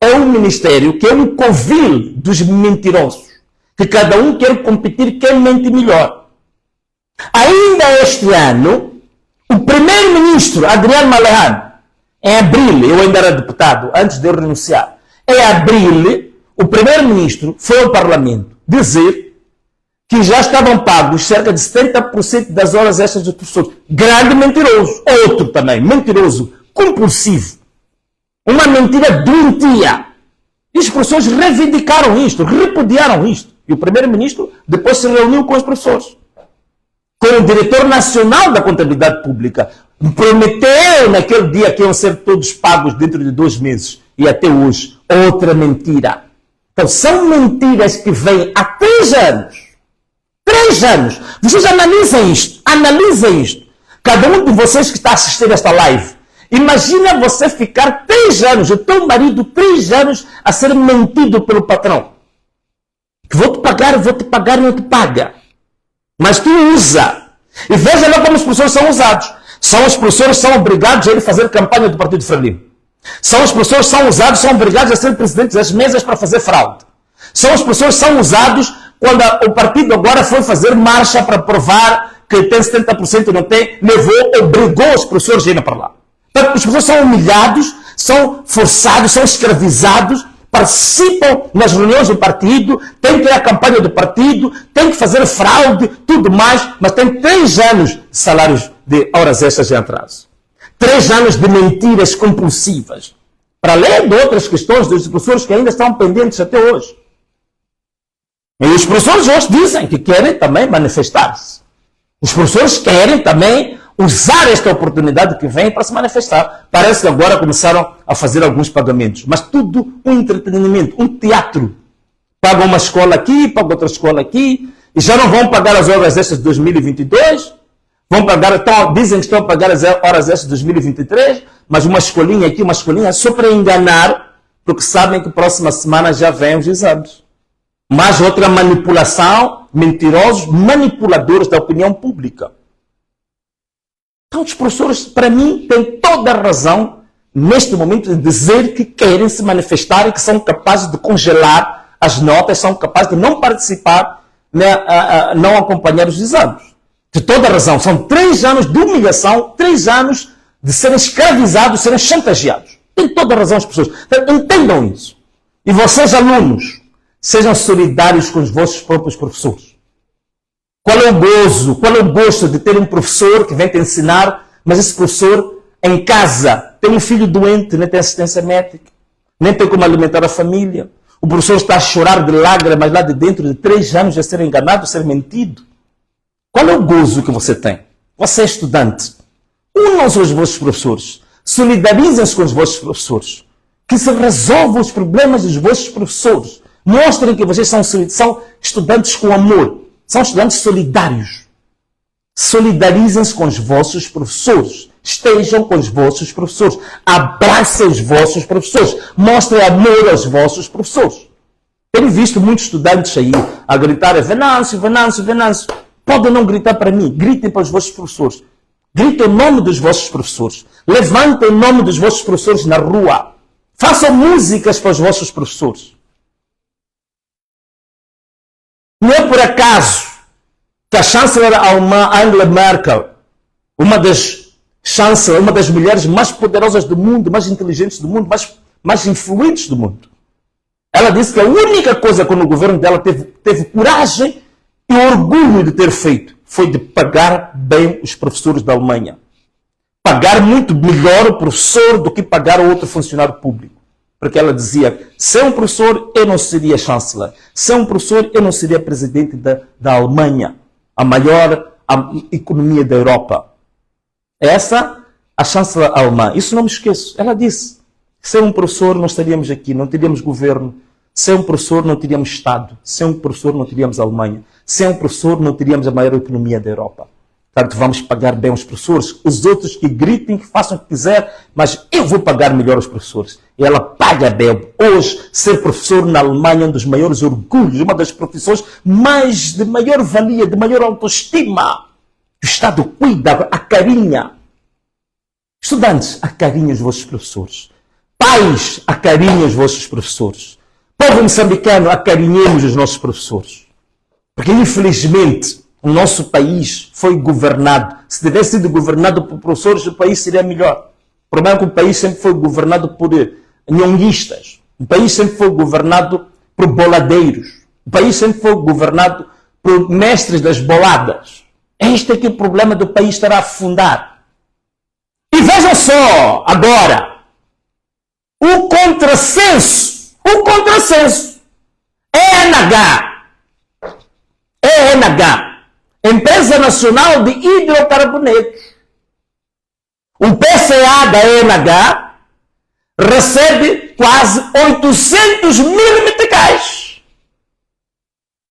é um ministério que é um covil dos mentirosos. Que cada um quer competir quem mente melhor. Ainda este ano, o primeiro-ministro, Adriano Malerano, em abril, eu ainda era deputado, antes de eu renunciar, em abril, o primeiro-ministro foi ao Parlamento dizer que já estavam pagos cerca de 70% das horas extras dos professores. Grande mentiroso. Outro também, mentiroso, compulsivo. Uma mentira doentia. E os professores reivindicaram isto, repudiaram isto. E o primeiro-ministro depois se reuniu com os professores. Com o diretor nacional da contabilidade pública. Prometeu naquele dia que iam ser todos pagos dentro de 2 meses. E até hoje, outra mentira. Então, são mentiras que vêm há 3 anos. 3 anos. Vocês analisem isto. Analisem isto. Cada um de vocês que está assistindo esta live. Imagina você ficar 3 anos, o teu marido 3 anos a ser mentido pelo patrão. Que vou-te pagar e não te paga. Mas tu usa. E veja lá como os professores são usados. Os professores são obrigados a ir fazer campanha do Partido Frelimo. Os professores são usados, são obrigados a ser presidentes das mesas para fazer fraude. Os professores são usados quando o partido agora foi fazer marcha para provar que tem 70% e não tem, obrigou os professores a ir para lá. Portanto, os professores são humilhados, são forçados, são escravizados participam nas reuniões do partido, têm que ir à campanha do partido, têm que fazer fraude, tudo mais, mas têm 3 anos de salários de horas extras em atraso. 3 anos de mentiras compulsivas. Para além de outras questões dos professores que ainda estão pendentes até hoje. E os professores hoje dizem que querem também manifestar-se. Os professores querem também usar esta oportunidade que vem para se manifestar. Parece que agora começaram a fazer alguns pagamentos. Mas tudo um entretenimento, um teatro. Pagam uma escola aqui, pagam outra escola aqui, e já não vão pagar as horas extras de 2022, vão pagar, dizem que estão a pagar as horas extras de 2023, mas uma escolinha aqui, uma escolinha, só para enganar, porque sabem que próxima semana já vêm os exames. Mais outra manipulação, mentirosos, manipuladores da opinião pública. Então, os professores, para mim, têm toda a razão, neste momento, de dizer que querem se manifestar e que são capazes de congelar as notas, são capazes de não participar, não acompanhar os exames. De toda a razão. São 3 anos de humilhação, 3 anos de serem escravizados, serem chantageados. Tem toda a razão as pessoas. Então, entendam isso. E vocês, alunos, sejam solidários com os vossos próprios professores. Qual é o gozo, qual é o gosto de ter um professor que vem te ensinar, mas esse professor em casa tem um filho doente, nem tem assistência médica, nem tem como alimentar a família. O professor está a chorar de lágrimas lá de dentro de 3 anos de ser enganado, de ser mentido. Qual é o gozo que você tem? Você é estudante. Unam-se aos vossos professores. Solidarizem-se com os vossos professores. Que se resolvam os problemas dos vossos professores. Mostrem que vocês são estudantes com amor. São estudantes solidários. Solidarizem-se com os vossos professores. Estejam com os vossos professores. Abracem os vossos professores. Mostrem amor aos vossos professores. Tenho visto muitos estudantes aí a gritar Venâncio, Venâncio, Venâncio. Podem não gritar para mim. Gritem para os vossos professores. Gritem o nome dos vossos professores. Levantem o nome dos vossos professores na rua. Façam músicas para os vossos professores. Não é por acaso que a chanceler alemã Angela Merkel, uma das mulheres mais poderosas do mundo, mais inteligentes do mundo, mais influentes do mundo, ela disse que a única coisa que no governo dela teve coragem e orgulho de ter feito foi de pagar bem os professores da Alemanha. Pagar muito melhor o professor do que pagar o outro funcionário público. Porque ela dizia, sem um professor eu não seria chanceler. Sem um professor eu não seria presidente da Alemanha, a maior economia da Europa. Essa, a chanceler alemã. Isso não me esqueço. Ela disse, sem um professor não estaríamos aqui, não teríamos governo. Sem um professor não teríamos Estado. Sem um professor não teríamos Alemanha. Sem um professor não teríamos a maior economia da Europa. Portanto, vamos pagar bem os professores. Os outros que gritem, que façam o que quiser, mas eu vou pagar melhor os professores. E ela paga bem. Hoje, ser professor na Alemanha é um dos maiores orgulhos, uma das profissões de maior valia, de maior autoestima. O Estado cuida, acarinha. Estudantes, acarinhem os vossos professores. Pais, acarinhem os vossos professores. Povo moçambicano, acarinhemos os nossos professores. Porque, infelizmente, o nosso país foi governado. Se tivesse sido governado por professores, o país seria melhor. O problema é que o país sempre foi governado por nhonguistas. O país sempre foi governado por boladeiros. O país sempre foi governado por mestres das boladas. Este é que é o problema do país estar a afundar. E vejam só, agora, o contrassenso. ENH. Empresa Nacional de Hidrocarbonetos. O PCA da ENH recebe quase 800 mil meticais.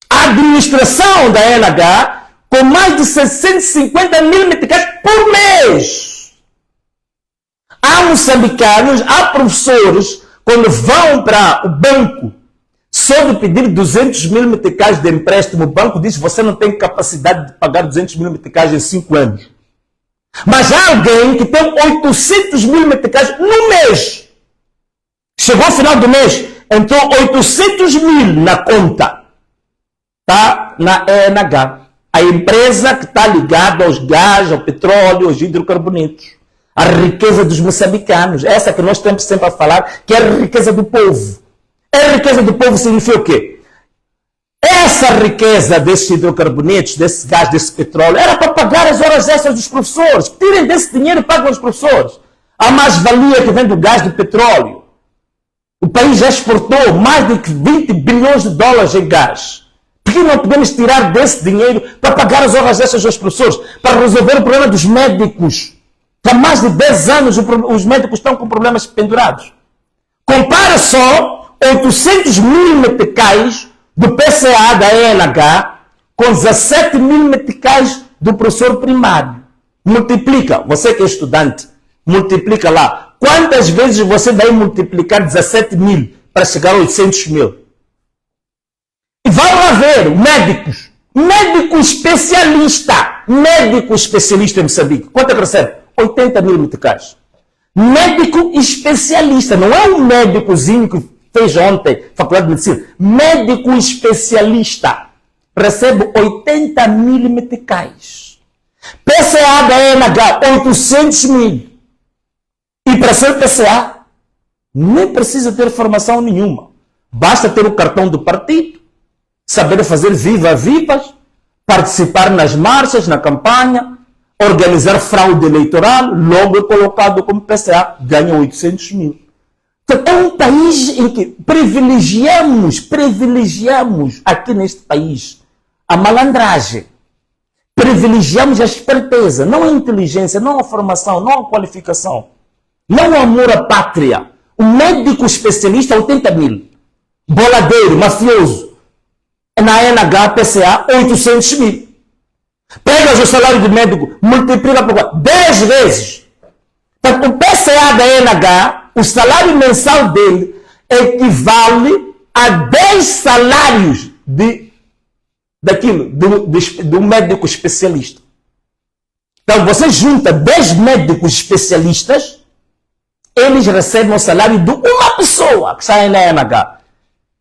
A administração da ENH com mais de 650 mil meticais por mês. Há moçambicanos, há professores, quando vão para o banco, só de pedir 200 mil meticais de empréstimo, o banco diz que você não tem capacidade de pagar 200 mil meticais em 5 anos. Mas há alguém que tem 800 mil meticais no mês. Chegou ao final do mês, entrou 800 mil na conta. Está na ENH. A empresa que está ligada aos gás, ao petróleo, aos hidrocarbonetos. A riqueza dos moçambicanos. Essa que nós estamos sempre a falar, que é a riqueza do povo. A riqueza do povo significa o quê? Essa riqueza desses hidrocarbonetos, desse gás, desse petróleo, era para pagar as horas extras dos professores. Tirem desse dinheiro e pagam os professores. A mais-valia que vem do gás do petróleo. O país já exportou mais de 20 bilhões de dólares em gás. Por que não podemos tirar desse dinheiro para pagar as horas extras dos professores? Para resolver o problema dos médicos. Há mais de 10 anos os médicos estão com problemas pendurados. Compara só 800 mil meticais do PCA da ENH com 17 mil meticais do professor primário. Multiplica, você que é estudante, multiplica lá. Quantas vezes você vai multiplicar 17 mil para chegar a 800 mil? E vão lá ver, médicos. Médico especialista em Moçambique. Quanto é que recebe? 80 mil meticais. Médico especialista, não é um médicozinho que fez ontem faculdade de medicina. Médico especialista recebe 80 mil meticais. PCA da ENH, 800 mil. E para ser PCA, nem precisa ter formação nenhuma. Basta ter o cartão do partido, saber fazer viva-vivas, participar nas marchas, na campanha, organizar fraude eleitoral, logo é colocado como PCA, ganha 800 mil. Então, é um país em que privilegiamos aqui neste país a malandragem. Privilegiamos a esperteza, não a inteligência, não a formação, não a qualificação. Não o amor à pátria. O médico especialista, 80 mil. Boladeiro, mafioso. Na NH, PCA, 800 mil. Pegas o salário do médico, multiplica por 10 vezes. Então, o PCA da NH, o salário mensal dele, equivale a 10 salários do médico especialista. Então, você junta 10 médicos especialistas, eles recebem o salário de uma pessoa que sai na NH,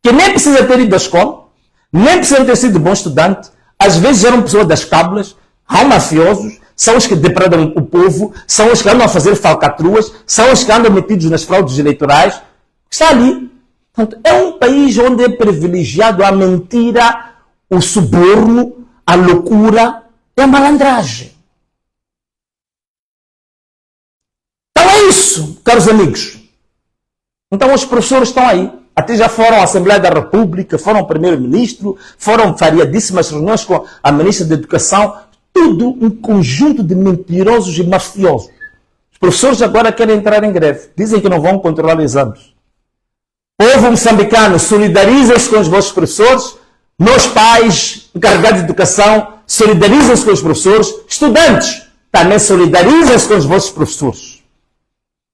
que nem precisa ter ido à escola, nem precisa ter sido bom estudante, às vezes eram pessoas das cábulas, há mafiosos, são os que depredam o povo, são os que andam a fazer falcatruas, são os que andam metidos nas fraudes eleitorais, está ali. Portanto, é um país onde é privilegiado a mentira, o suborno, a loucura e a malandragem. Então é isso, caros amigos. Então os professores estão aí. Até já foram à Assembleia da República, foram ao Primeiro-Ministro, foram variadíssimas reuniões com a Ministra da Educação. Tudo um conjunto de mentirosos e mafiosos. Os professores agora querem entrar em greve. Dizem que não vão controlar exames. Povo moçambicano, solidarizem-se com os vossos professores. Nós, pais, encarregados de educação, solidarizem-se com os professores. Estudantes, também solidarizem-se com os vossos professores.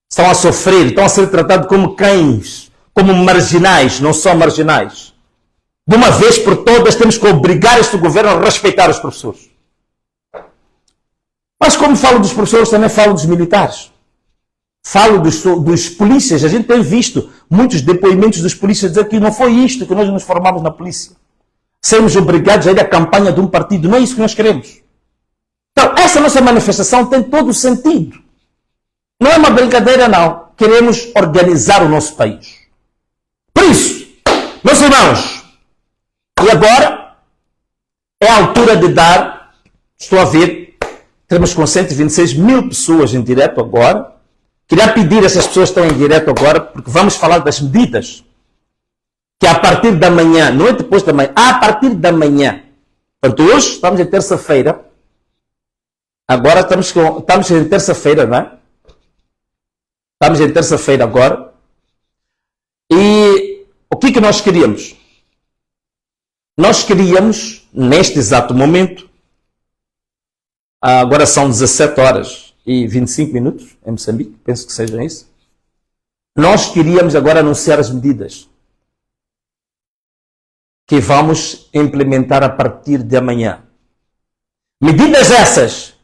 Estão a sofrer, estão a ser tratados como cães, como marginais, não são marginais. De uma vez por todas, temos que obrigar este governo a respeitar os professores. Mas como falo dos professores, também falo dos militares. Falo dos polícias. A gente tem visto muitos depoimentos dos polícias dizer que não foi isto que nós nos formamos na polícia. Sermos obrigados a ir à campanha de um partido. Não é isso que nós queremos. Então, essa nossa manifestação tem todo o sentido. Não é uma brincadeira, não. Queremos organizar o nosso país. Por isso, meus irmãos, e agora é a altura de dar, estou a ver, temos com 126 mil pessoas em direto agora. Queria pedir a essas pessoas que estão em direto agora, porque vamos falar das medidas que a partir da manhã, não é depois da manhã, a partir da manhã. Portanto, hoje estamos em terça-feira, agora estamos em terça-feira, não é? Estamos em terça-feira agora. E o que nós queríamos? Nós queríamos, neste exato momento, agora são 17 horas e 25 minutos em Moçambique, penso que seja isso. Nós queríamos agora anunciar as medidas que vamos implementar a partir de amanhã. Medidas essas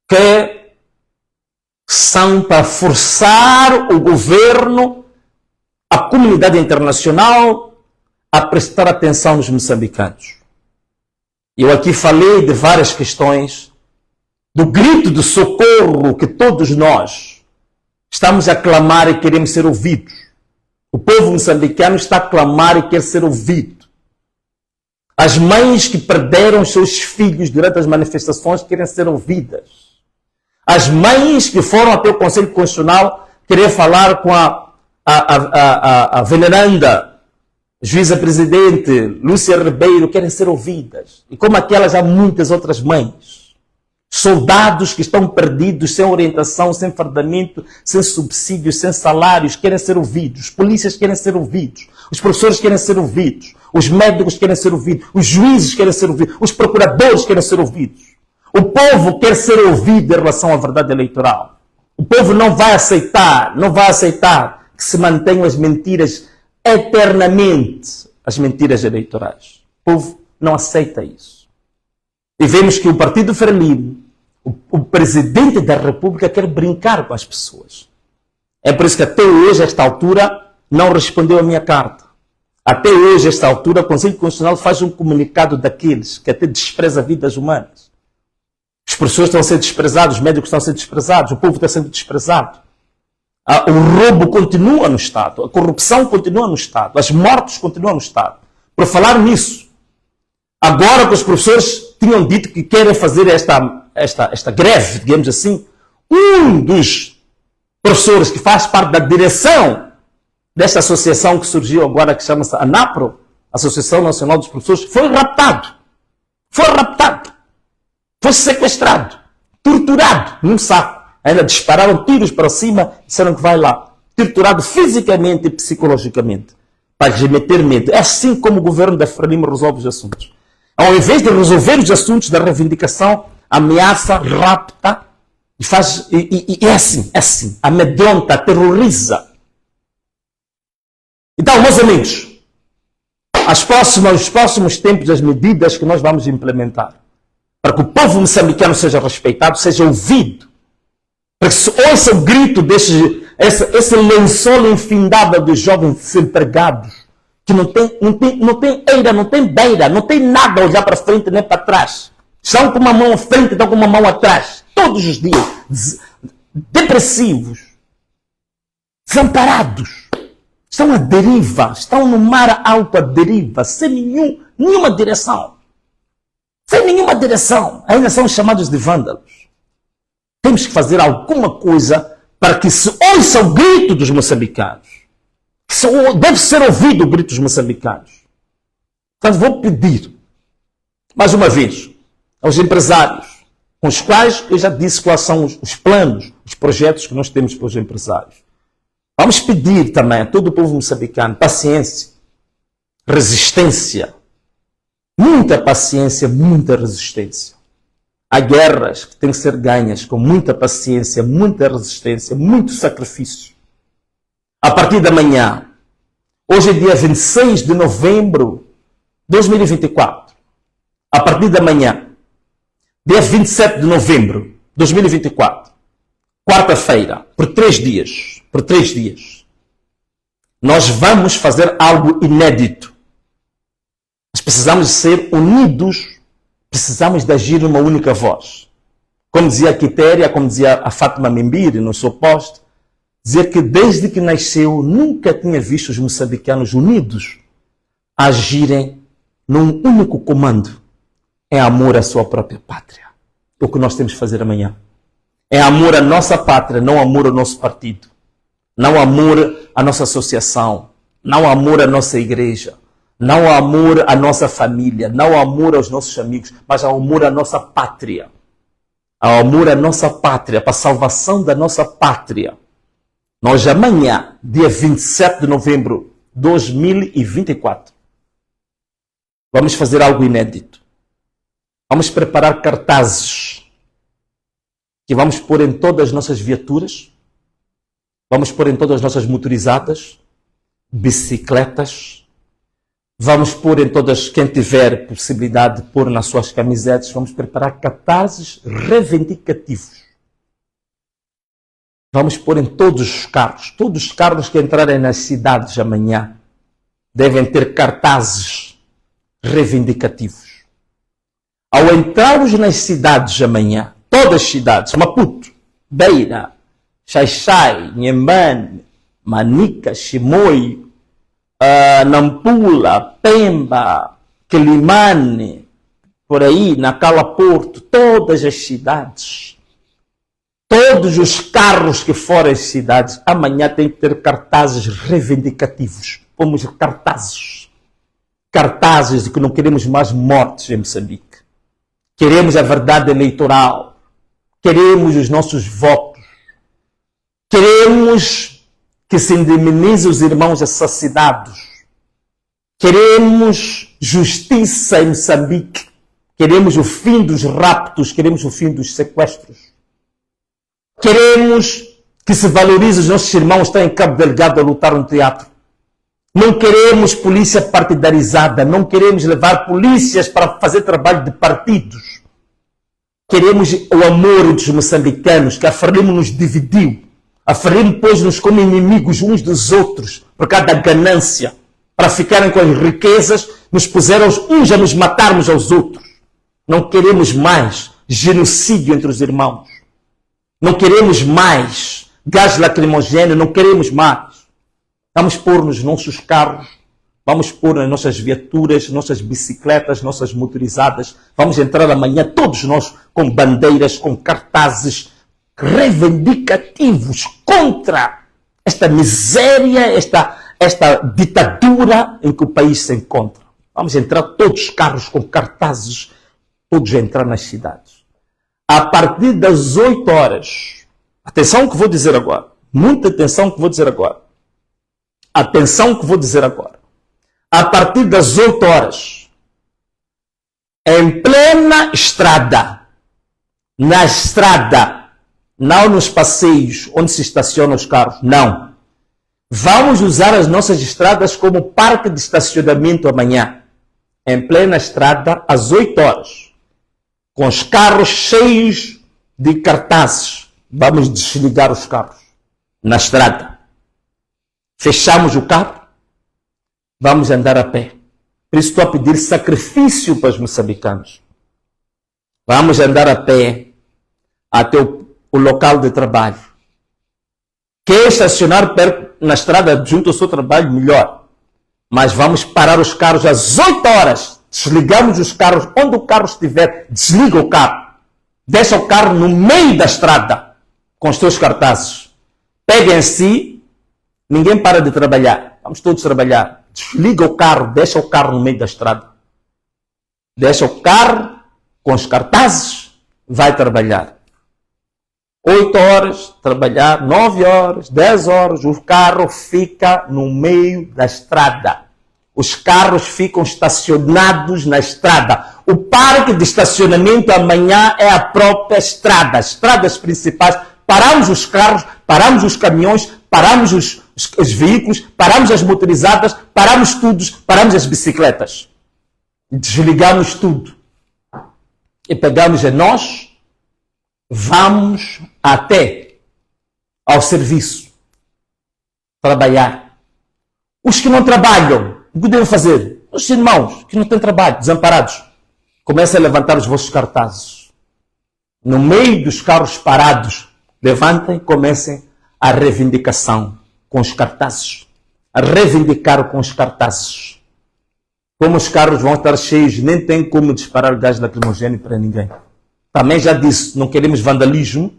que são para forçar o governo, a comunidade internacional, a prestar atenção nos moçambicanos. Eu aqui falei de várias questões, do grito de socorro que todos nós estamos a clamar e queremos ser ouvidos. O povo moçambicano está a clamar e quer ser ouvido. As mães que perderam os seus filhos durante as manifestações querem ser ouvidas. As mães que foram até o Conselho Constitucional querer falar com a veneranda juíza-presidente Lúcia Ribeiro querem ser ouvidas. E como aquelas, há muitas outras mães. Soldados que estão perdidos, sem orientação, sem fardamento, sem subsídios, sem salários, querem ser ouvidos. Os polícias querem ser ouvidos. Os professores querem ser ouvidos. Os médicos querem ser ouvidos. Os juízes querem ser ouvidos. Os procuradores querem ser ouvidos. O povo quer ser ouvido em relação à verdade eleitoral. O povo não vai aceitar que se mantenham as mentiras eternamente, as mentiras eleitorais. O povo não aceita isso. E vemos que o Partido Frelimo, o presidente da República, quer brincar com as pessoas. É por isso que até hoje, a esta altura, não respondeu a minha carta. Até hoje, a esta altura, o Conselho Constitucional faz um comunicado daqueles que até despreza vidas humanas. As pessoas estão a ser desprezadas, os médicos estão a ser desprezados, o povo está sendo desprezado. O roubo continua no Estado, a corrupção continua no Estado, as mortes continuam no Estado. Por falar nisso, agora que os professores tinham dito que querem fazer esta greve, digamos assim, um dos professores que faz parte da direção desta associação que surgiu agora, que chama-se ANAPRO, Associação Nacional dos Professores, foi raptado. Foi sequestrado, torturado num saco. Ainda dispararam tiros para cima e disseram que vai lá. Torturado fisicamente e psicologicamente. Para lhes meter medo. É assim como o governo da Frelimo resolve os assuntos. Ao invés de resolver os assuntos da reivindicação, ameaça, rapta, e é assim, amedronta, terroriza. Então, meus amigos, os próximos tempos, as medidas que nós vamos implementar, para que o povo moçambicano seja respeitado, seja ouvido, para que se ouça o grito esse lençol infindado dos jovens desempregados, que não tem eira, não tem beira, não tem nada a olhar para frente nem para trás. Estão com uma mão à frente, estão com uma mão atrás. Todos os dias. Depressivos. Desamparados. Estão à deriva. Estão no mar alto à deriva. Sem nenhuma direção. Sem nenhuma direção. Ainda são chamados de vândalos. Temos que fazer alguma coisa para que se ouça o grito dos moçambicanos. Deve ser ouvido o grito dos moçambicanos. Então vou pedir, mais uma vez, aos empresários, com os quais eu já disse quais são os planos, os projetos que nós temos para os empresários. Vamos pedir também a todo o povo moçambicano paciência, resistência, muita paciência, muita resistência. Há guerras que têm que ser ganhas com muita paciência, muita resistência, muito sacrifício. A partir da manhã, hoje é dia 26 de novembro de 2024. A partir da manhã, dia 27 de novembro de 2024, quarta-feira, por 3 dias, nós vamos fazer algo inédito. Nós precisamos ser unidos, precisamos de agir numa única voz. Como dizia a Quitéria, como dizia a Fátima Membiri no seu post, dizer que desde que nasceu nunca tinha visto os moçambicanos unidos agirem num único comando, em amor à sua própria pátria. É o que nós temos que fazer amanhã. É amor à nossa pátria, não amor ao nosso partido. Não amor à nossa associação. Não amor à nossa igreja. Não amor à nossa família. Não amor aos nossos amigos. Mas amor à nossa pátria. Amor à nossa pátria, para a salvação da nossa pátria. Nós amanhã, dia 27 de novembro de 2024, vamos fazer algo inédito. Vamos preparar cartazes que vamos pôr em todas as nossas viaturas, vamos pôr em todas as nossas motorizadas, bicicletas, vamos pôr em todas, quem tiver possibilidade de pôr nas suas camisetas, vamos preparar cartazes reivindicativos. Vamos pôr em todos os carros que entrarem nas cidades amanhã devem ter cartazes reivindicativos. Ao entrarmos nas cidades amanhã, todas as cidades, Maputo, Beira, Xai-Xai, Nhembane, Manica, Chimoio, Nampula, Pemba, Quelimane, por aí, na Cala Porto, todas as cidades, todos os carros que forem as cidades, amanhã tem que ter cartazes reivindicativos. Pomos cartazes de que não queremos mais mortes em Moçambique. Queremos a verdade eleitoral. Queremos os nossos votos. Queremos que se indemnize os irmãos assassinados. Queremos justiça em Moçambique. Queremos o fim dos raptos. Queremos o fim dos sequestros. Queremos que se valorize os nossos irmãos que estão em Cabo Delgado a lutar no teatro. Não queremos polícia partidarizada. Não queremos levar polícias para fazer trabalho de partidos. Queremos o amor dos moçambicanos, que a Frelimo nos dividiu. A Frelimo pôs-nos como inimigos uns dos outros, por causa da ganância. Para ficarem com as riquezas, nos puseram uns a nos matarmos aos outros. Não queremos mais genocídio entre os irmãos. Não queremos mais gás lacrimogêneo, não queremos mais. Vamos pôr nos nossos carros, vamos pôr nas nossas viaturas, nossas bicicletas, nossas motorizadas. Vamos entrar amanhã, todos nós, com bandeiras, com cartazes reivindicativos contra esta miséria, esta ditadura em que o país se encontra. Vamos entrar todos os carros com cartazes, todos a entrar nas cidades. A partir das 8 horas, atenção que vou dizer agora, muita atenção que vou dizer agora. Atenção que vou dizer agora. A partir das 8 horas, em plena estrada, na estrada, não nos passeios onde se estacionam os carros, não. Vamos usar as nossas estradas como parque de estacionamento amanhã. Em plena estrada, às 8 horas. Com os carros cheios de cartazes. Vamos desligar os carros na estrada. Fechamos o carro, vamos andar a pé. Por isso estou a pedir sacrifício para os moçambicanos. Vamos andar a pé até o local de trabalho. Quer estacionar perto, na estrada junto ao seu trabalho, melhor. Mas vamos parar os carros às 8 horas. Desligamos os carros. Onde o carro estiver, desliga o carro. Deixa o carro no meio da estrada com os seus cartazes. Pega em si. Ninguém para de trabalhar. Vamos todos trabalhar. Desliga o carro, deixa o carro no meio da estrada. Deixa o carro com os cartazes, vai trabalhar. 8 horas, trabalhar, 9 horas, 10 horas, o carro fica no meio da estrada. Os carros ficam estacionados na estrada. O parque de estacionamento amanhã é a própria estrada. As estradas principais. Paramos os carros, paramos os caminhões, paramos os veículos, paramos as motorizadas, paramos tudo, paramos as bicicletas. Desligamos tudo. E pegamos a nós, vamos até ao serviço. Trabalhar. Os que não trabalham, o que devem fazer? Os irmãos que não têm trabalho, desamparados, comecem a levantar os vossos cartazes. No meio dos carros parados, levantem e comecem a reivindicação com os cartazes. A reivindicar com os cartazes. Como os carros vão estar cheios, nem tem como disparar gás lacrimogêneo para ninguém. Também já disse, não queremos vandalismo.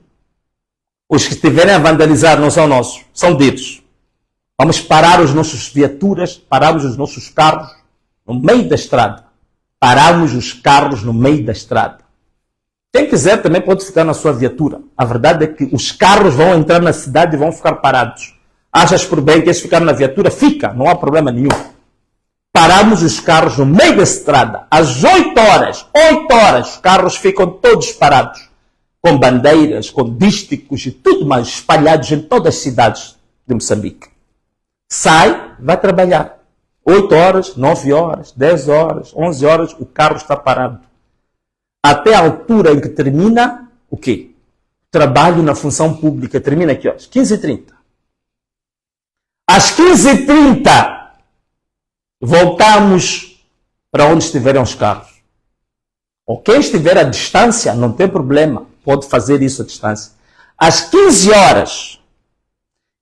Os que estiverem a vandalizar não são nossos, são deles. Vamos parar as nossas viaturas, paramos os nossos carros no meio da estrada. Paramos os carros no meio da estrada. Quem quiser também pode ficar na sua viatura. A verdade é que os carros vão entrar na cidade e vão ficar parados. Achas por bem que eles ficaram na viatura? Fica, não há problema nenhum. Paramos os carros no meio da estrada. Às 8 horas, os carros ficam todos parados. Com bandeiras, com dísticos e tudo mais espalhados em todas as cidades de Moçambique. Sai, vai trabalhar. 8 horas, 9 horas, 10 horas, 11 horas, o carro está parado. Até a altura em que termina o quê? Trabalho na função pública. Termina aqui, ó, às 15h30. Às 15h30, voltamos para onde estiverem os carros. Ou quem estiver à distância, não tem problema. Pode fazer isso à distância. Às 15 horas,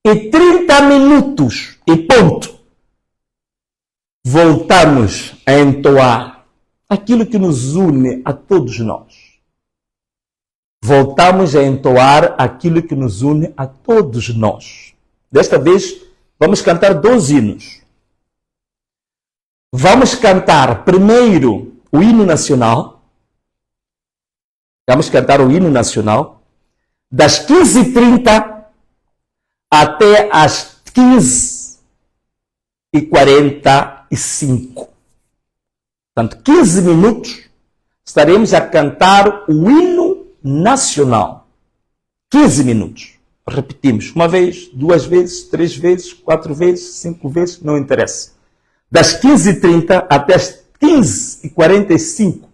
e 30 minutos e ponto, voltamos a entoar aquilo que nos une a todos nós. Voltamos a entoar aquilo que nos une a todos nós. Desta vez, vamos cantar 2 hinos. Vamos cantar primeiro o hino nacional. Vamos cantar o hino nacional das 15h30 até as 15h45. Portanto, 15 minutos estaremos a cantar o hino nacional. 15 minutos. Repetimos. 1 vez, 2 vezes, 3 vezes, 4 vezes, 5 vezes, não interessa. Das 15h30 até as 15h45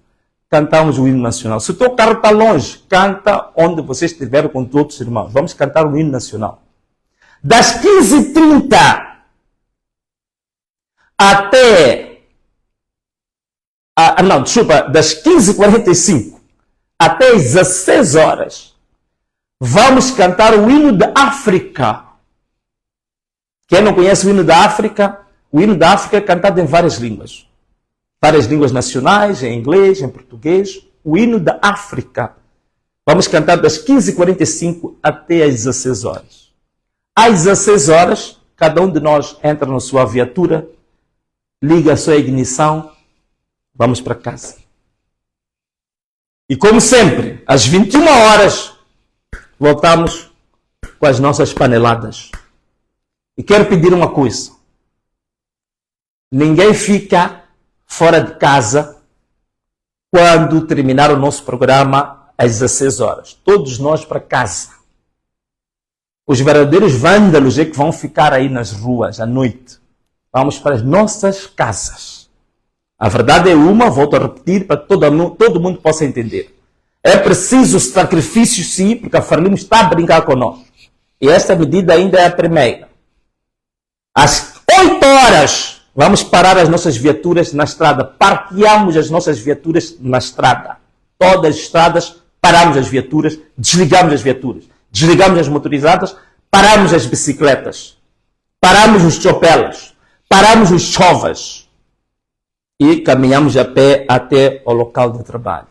cantamos o hino nacional. Se o teu carro está longe, canta onde você estiver com todos os irmãos. Vamos cantar o hino nacional. Das 15h30 até... das 15h45 até as 16 horas, vamos cantar o hino da África. Quem não conhece o hino da África? O hino da África é cantado em várias línguas. Várias línguas nacionais, em inglês, em português. O hino da África. Vamos cantar das 15h45 até as 16 horas. Às 16 horas, cada um de nós entra na sua viatura, liga a sua ignição, vamos para casa. E como sempre, às 21 horas, voltamos com as nossas paneladas. E quero pedir uma coisa. Ninguém fica fora de casa quando terminar o nosso programa às 16 horas. Todos nós para casa. Os verdadeiros vândalos é que vão ficar aí nas ruas à noite. Vamos para as nossas casas. A verdade é uma, volto a repetir, para que todo mundo possa entender. É preciso sacrifício, sim, porque a Frelimo está a brincar conosco. E esta medida ainda é a primeira. Às 8 horas, vamos parar as nossas viaturas na estrada. Parqueamos as nossas viaturas na estrada. Todas as estradas, paramos as viaturas, desligamos as viaturas. Desligamos as motorizadas, paramos as bicicletas. Paramos os chopelas. Paramos os chovas. E caminhamos a pé até o local de trabalho.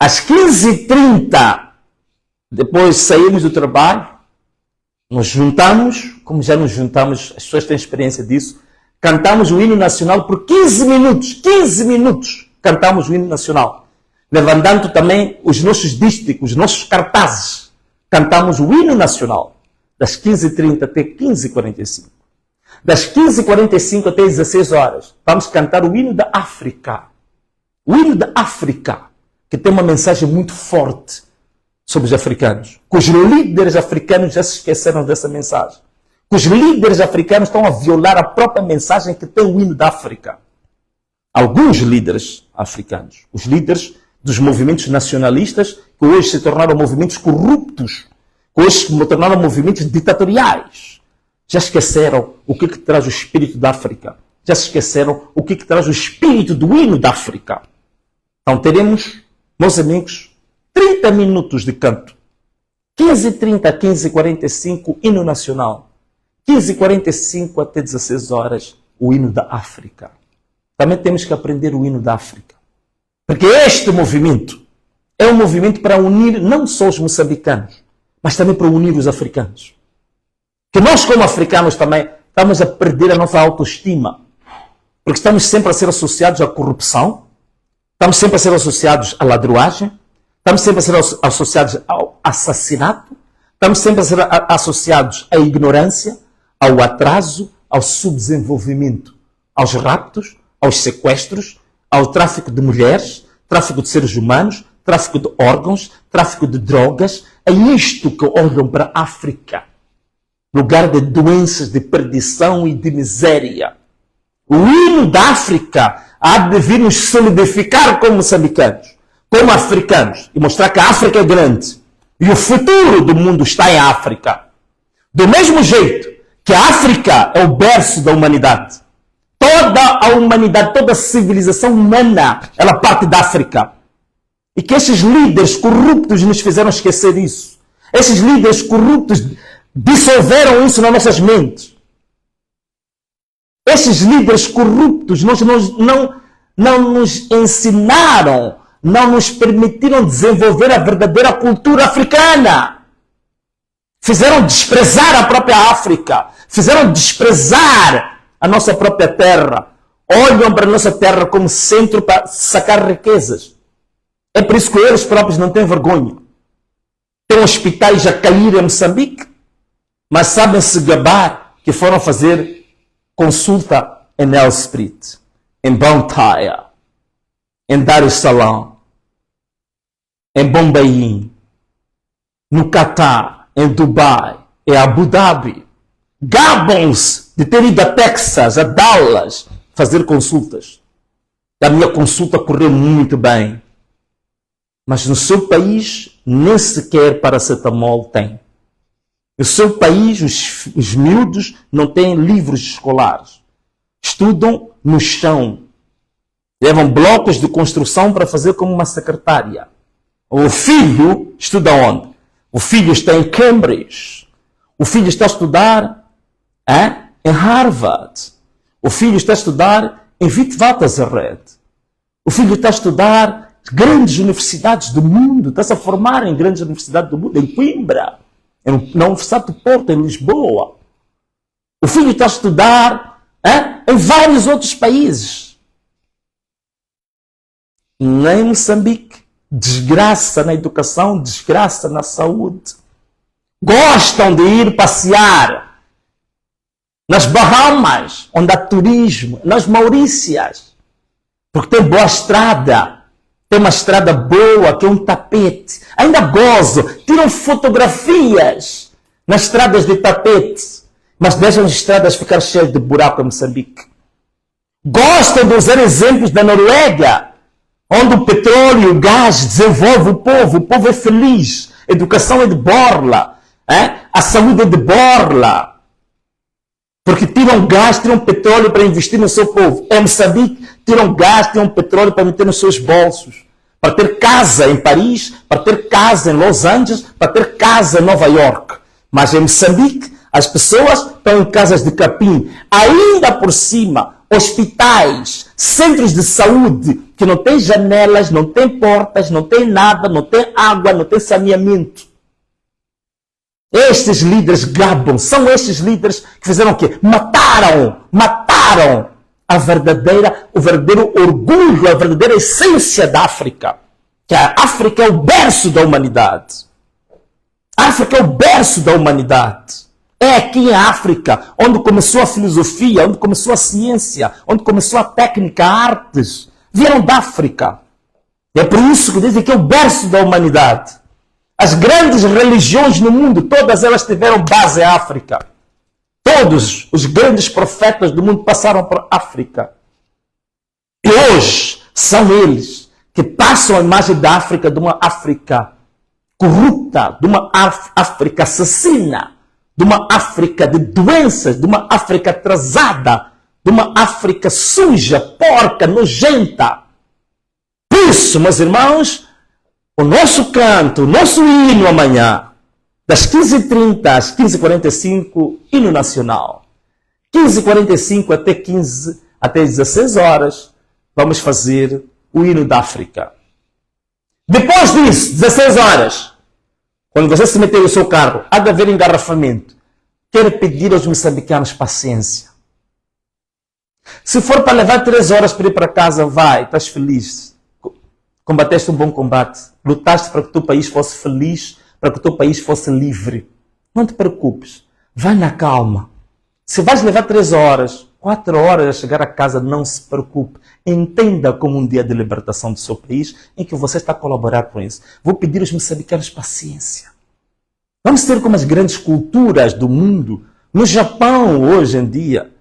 Às 15h30, depois saímos do trabalho, nos juntamos, como já nos juntamos, as pessoas têm experiência disso, cantamos o hino nacional por 15 minutos, cantamos o hino nacional. Levantando também os nossos dísticos, os nossos cartazes, cantamos o hino nacional, das 15h30 até 15h45. Das 15h45 até 16 horas, vamos cantar o hino da África. O hino da África, que tem uma mensagem muito forte sobre os africanos. Que os líderes africanos já se esqueceram dessa mensagem. Que os líderes africanos estão a violar a própria mensagem que tem o hino da África. Alguns líderes africanos, os líderes dos movimentos nacionalistas, que hoje se tornaram movimentos corruptos, que hoje se tornaram movimentos ditatoriais, já esqueceram o que traz o espírito da África. Já se esqueceram o que traz o espírito do hino da África. Então teremos, meus amigos, 30 minutos de canto. 15h30 a 15h45, hino nacional. 15h45 até 16 horas, o hino da África. Também temos que aprender o hino da África. Porque este movimento é um movimento para unir não só os moçambicanos, mas também para unir os africanos. Que nós, como africanos, também estamos a perder a nossa autoestima. Porque estamos sempre a ser associados à corrupção, estamos sempre a ser associados à ladruagem, estamos sempre a ser associados ao assassinato, estamos sempre a ser associados à ignorância, ao atraso, ao subdesenvolvimento, aos raptos, aos sequestros, ao tráfico de mulheres, tráfico de seres humanos, tráfico de órgãos, tráfico de drogas. É isto que olham para a África. Lugar de doenças, de perdição e de miséria. O hino da África há de vir nos solidificar como moçambicanos, como africanos, e mostrar que a África é grande. E o futuro do mundo está em África. Do mesmo jeito que a África é o berço da humanidade. Toda a humanidade, toda a civilização humana, ela parte da África. E que esses líderes corruptos nos fizeram esquecer isso. Esses líderes corruptos dissolveram isso nas nossas mentes. Estes líderes corruptos não nos ensinaram, não nos permitiram desenvolver a verdadeira cultura africana. Fizeram desprezar a própria África, fizeram desprezar a nossa própria terra. Olham para a nossa terra como centro para sacar riquezas. É por isso que eles próprios não têm vergonha. Tem hospitais a cair em Moçambique, mas sabem se gabar que foram fazer consulta em Nelspruit, em Bantaia, em Dar es Salaam, em Bombaim, no Catar, em Dubai, em Abu Dhabi. Gabam-se de ter ido a Texas, a Dallas, fazer consultas. A minha consulta correu muito bem. Mas no seu país, nem sequer paracetamol tem. No seu país, os miúdos não têm livros escolares. Estudam no chão. Levam blocos de construção para fazer como uma secretária. O filho estuda onde? O filho está em Cambridge. O filho está a estudar em Harvard. O filho está a estudar em Witwatersrand. O filho está a estudar grandes universidades do mundo. Está-se a formar em grandes universidades do mundo. Em Coimbra. Na Universidade do Porto, em Lisboa. O filho está a estudar em vários outros países. Nem Moçambique. Desgraça na educação, desgraça na saúde. Gostam de ir passear nas Bahamas, onde há turismo, nas Maurícias, porque tem boa estrada, tem uma estrada boa, que é um tapete. Ainda gozam, tiram fotografias nas estradas de tapete, mas deixam as estradas ficar cheias de buraco em Moçambique. Gostam de usar exemplos da Noruega, onde o petróleo e o gás desenvolve o povo é feliz, a educação é de borla, a saúde é de borla, porque tiram gás, tiram petróleo para investir no seu povo. Em Moçambique, tiram gás, tiram petróleo para meter nos seus bolsos, para ter casa em Paris, para ter casa em Los Angeles, para ter casa em Nova York. Mas em Moçambique, as pessoas estão em casas de capim, ainda por cima, hospitais, centros de saúde, que não tem janelas, não tem portas, não tem nada, não tem água, não tem saneamento. Estes líderes gabam, são estes líderes que fizeram o quê? Mataram o verdadeiro orgulho, a verdadeira essência da África. Que a África é o berço da humanidade. A África é o berço da humanidade. É aqui em África onde começou a filosofia, onde começou a ciência, onde começou a técnica, a artes. Vieram da África. É por isso que dizem que é o berço da humanidade. As grandes religiões no mundo, todas elas tiveram base em África. Todos os grandes profetas do mundo passaram por África. E hoje são eles que passam a imagem da África, de uma África corrupta, de uma África assassina, de uma África de doenças, de uma África atrasada, de uma África suja, porca, nojenta. Por isso, meus irmãos, o nosso canto, o nosso hino amanhã, das 15h30 às 15h45, hino nacional. 15h45 até 16 horas, vamos fazer o hino da África. Depois disso, 16 horas, quando você se meter no seu carro, há de haver engarrafamento. Quero pedir aos moçambicanos paciência. Se for para levar 3 horas para ir para casa, vai, estás feliz. Combateste um bom combate. Lutaste para que o teu país fosse feliz, para que o teu país fosse livre. Não te preocupes. Vai na calma. Se vais levar 3 horas, 4 horas a chegar a casa, não se preocupe. Entenda como um dia de libertação do seu país em que você está a colaborar com isso. Vou pedir aos moçambicanos paciência. Vamos ter como as grandes culturas do mundo. No Japão, hoje em dia,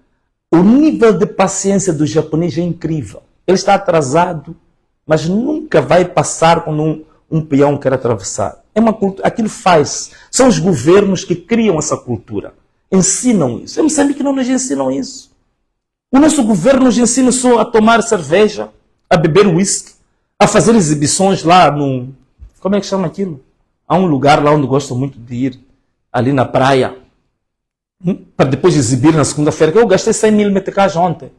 o nível de paciência do japonês é incrível. Ele está atrasado, mas nunca vai passar quando um peão quer atravessar. É uma cultura, aquilo faz. São os governos que criam essa cultura. Ensinam isso. Em Moçambique não nos ensinam isso. O nosso governo nos ensina só a tomar cerveja, a beber whisky, a fazer exibições lá no... Como é que chama aquilo? Há um lugar lá onde gosto muito de ir, ali na praia. para depois exibir na segunda-feira, que eu gastei 100 mil meticais ontem.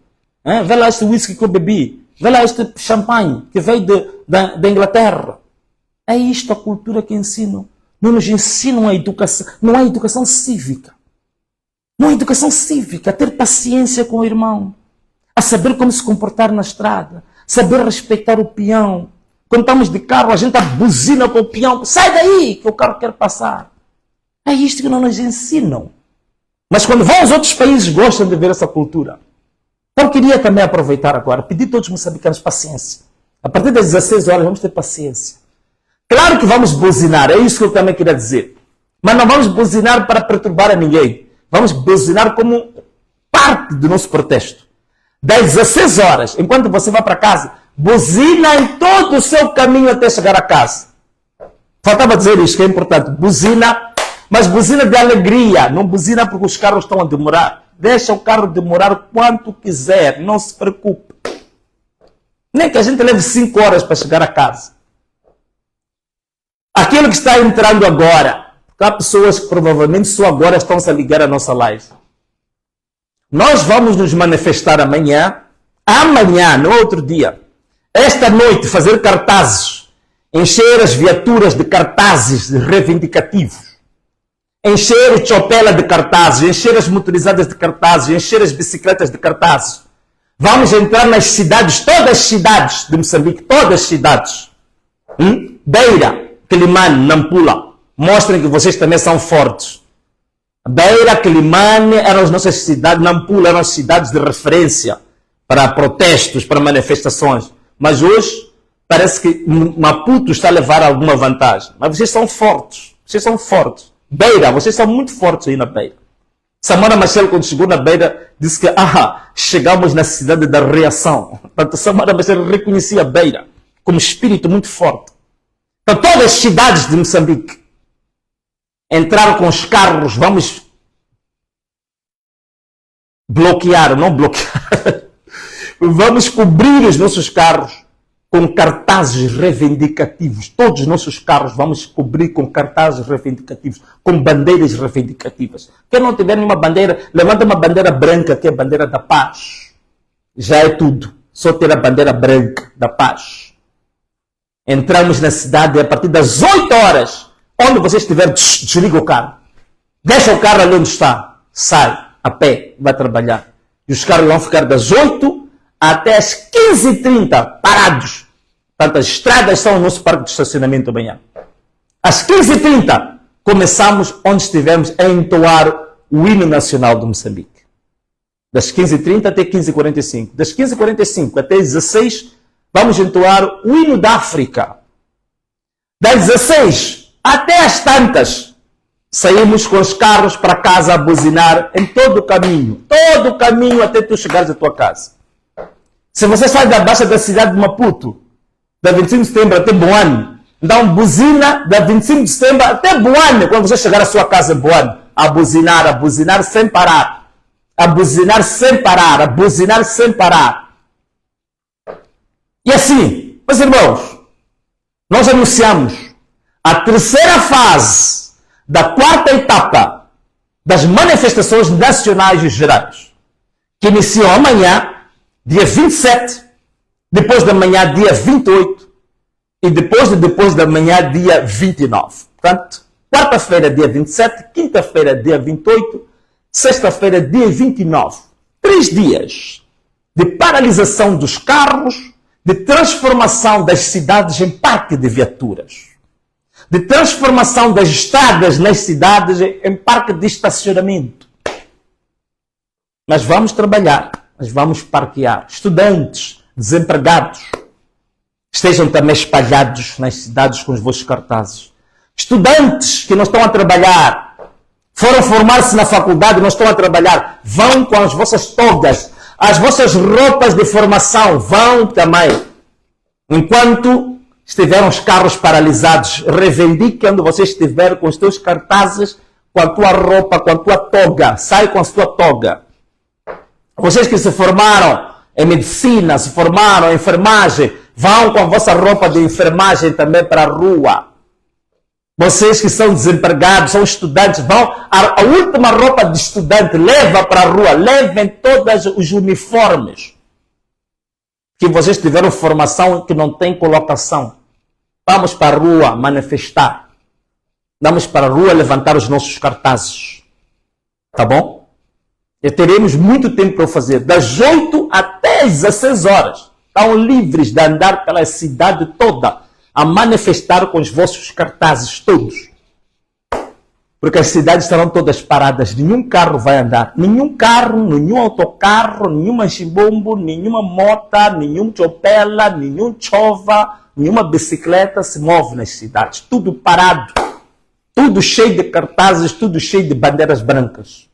Vê lá este whisky que eu bebi. Vê lá este champanhe que veio da Inglaterra. É isto a cultura que ensino. Não nos ensinam a educação. Não há educação cívica. Não há educação cívica. A ter paciência com o irmão. A saber como se comportar na estrada. Saber respeitar o peão. Quando estamos de carro, a gente buzina com o peão. Sai daí que o carro quer passar. É isto que não nos ensinam. Mas quando vão aos outros países, gostam de ver essa cultura. Então queria também aproveitar agora, pedir a todos os moçambicanos paciência. A partir das 16 horas vamos ter paciência. Claro que vamos buzinar, é isso que eu também queria dizer. Mas não vamos buzinar para perturbar a ninguém. Vamos buzinar como parte do nosso protesto. Das 16 horas, enquanto você vai para casa, buzina em todo o seu caminho até chegar a casa. Faltava dizer isto, que é importante. Buzina, mas buzina de alegria. Não buzina porque os carros estão a demorar. Deixa o carro demorar quanto quiser. Não se preocupe. Nem que a gente leve 5 horas para chegar a casa. Aquilo que está entrando agora. Porque há pessoas que provavelmente só agora estão se a ligar à nossa live. Nós vamos nos manifestar amanhã. Amanhã, no outro dia. Esta noite, fazer cartazes. Encher as viaturas de cartazes reivindicativos. Encher o chopela de cartazes, encher as motorizadas de cartazes, encher as bicicletas de cartazes. Vamos entrar nas cidades, todas as cidades de Moçambique, todas as cidades. Beira, Quilimane, Nampula. Mostrem que vocês também são fortes. Beira, Quilimane eram as nossas cidades, Nampula eram as cidades de referência para protestos, para manifestações. Mas hoje parece que Maputo está a levar alguma vantagem. Mas vocês são fortes, vocês são fortes. Beira, vocês são muito fortes aí na Beira. Samara Machel, quando chegou na Beira, disse que chegamos na cidade da reação. Portanto, Samara Machel reconhecia a Beira como espírito muito forte. Então, todas as cidades de Moçambique entraram com os carros, vamos bloquear, não bloquear, vamos cobrir os nossos carros com cartazes reivindicativos. Todos os nossos carros vamos cobrir com cartazes reivindicativos, com bandeiras reivindicativas. Quem não tiver nenhuma bandeira, levanta uma bandeira branca, que é a bandeira da paz. Já é tudo. Só ter a bandeira branca da paz. Entramos na cidade a partir das 8 horas. Onde você estiver, desliga o carro. Deixa o carro ali onde está. Sai a pé, vai trabalhar. E os carros vão ficar das 8 até as 15h30 parados. Portanto, as estradas são o nosso parque de estacionamento amanhã. Às 15h30 começamos onde estivemos a entoar o hino nacional de Moçambique. Das 15h30 até 15h45. Das 15h45 até 16h vamos entoar o hino da África. Das 16 até as tantas saímos com os carros para casa a buzinar em todo o caminho. Todo o caminho até tu chegares à tua casa. Se você sai da baixa da cidade de Maputo, da 25 de setembro até Boane, então buzina da 25 de setembro até Boane, quando você chegar à sua casa em Boane, a buzinar sem parar. A buzinar sem parar, a buzinar sem parar. E assim, meus irmãos, nós anunciamos a terceira fase da 4ª etapa das manifestações nacionais e gerais, que iniciam amanhã, dia 27, depois da manhã, dia 28, e depois da manhã, dia 29. Portanto, quarta-feira, dia 27, quinta-feira, dia 28, sexta-feira, dia 29. 3 dias de paralisação dos carros, de transformação das cidades em parque de viaturas, de transformação das estradas nas cidades em parque de estacionamento. Mas vamos trabalhar. Nós vamos parquear. Estudantes, desempregados, estejam também espalhados nas cidades com os vossos cartazes. Estudantes que não estão a trabalhar, foram formar-se na faculdade e não estão a trabalhar, vão com as vossas togas, as vossas roupas de formação, vão também. Enquanto estiveram os carros paralisados, reivindique onde você estiver com os teus cartazes, com a tua roupa, com a tua toga. Sai com a sua toga. Vocês que se formaram em medicina, se formaram em enfermagem, vão com a vossa roupa de enfermagem também para a rua. Vocês que são desempregados, são estudantes, vão, a última roupa de estudante, leva para a rua, levem todos os uniformes. Que vocês tiveram formação que não tem colocação. Vamos para a rua manifestar. Vamos para a rua levantar os nossos cartazes. Tá bom? E teremos muito tempo para fazer. Das 8 até as 16 horas. Estão livres de andar pela cidade toda a manifestar com os vossos cartazes todos. Porque as cidades estarão todas paradas. Nenhum carro vai andar. Nenhum carro, nenhum autocarro, nenhuma chibombo, nenhuma mota, nenhum chopela, nenhum chova, nenhuma bicicleta se move nas cidades. Tudo parado. Tudo cheio de cartazes, tudo cheio de bandeiras brancas.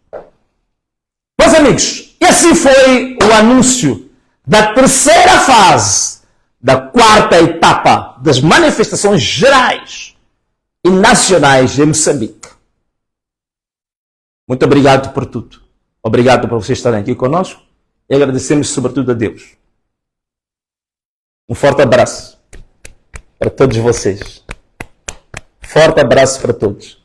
Meus amigos, e assim foi o anúncio da terceira fase, da quarta etapa das manifestações gerais e nacionais em Moçambique. Muito obrigado por tudo. Obrigado por vocês estarem aqui conosco e agradecemos sobretudo a Deus. Um forte abraço para todos vocês. Forte abraço para todos.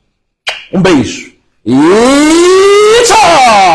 Um beijo e tchau!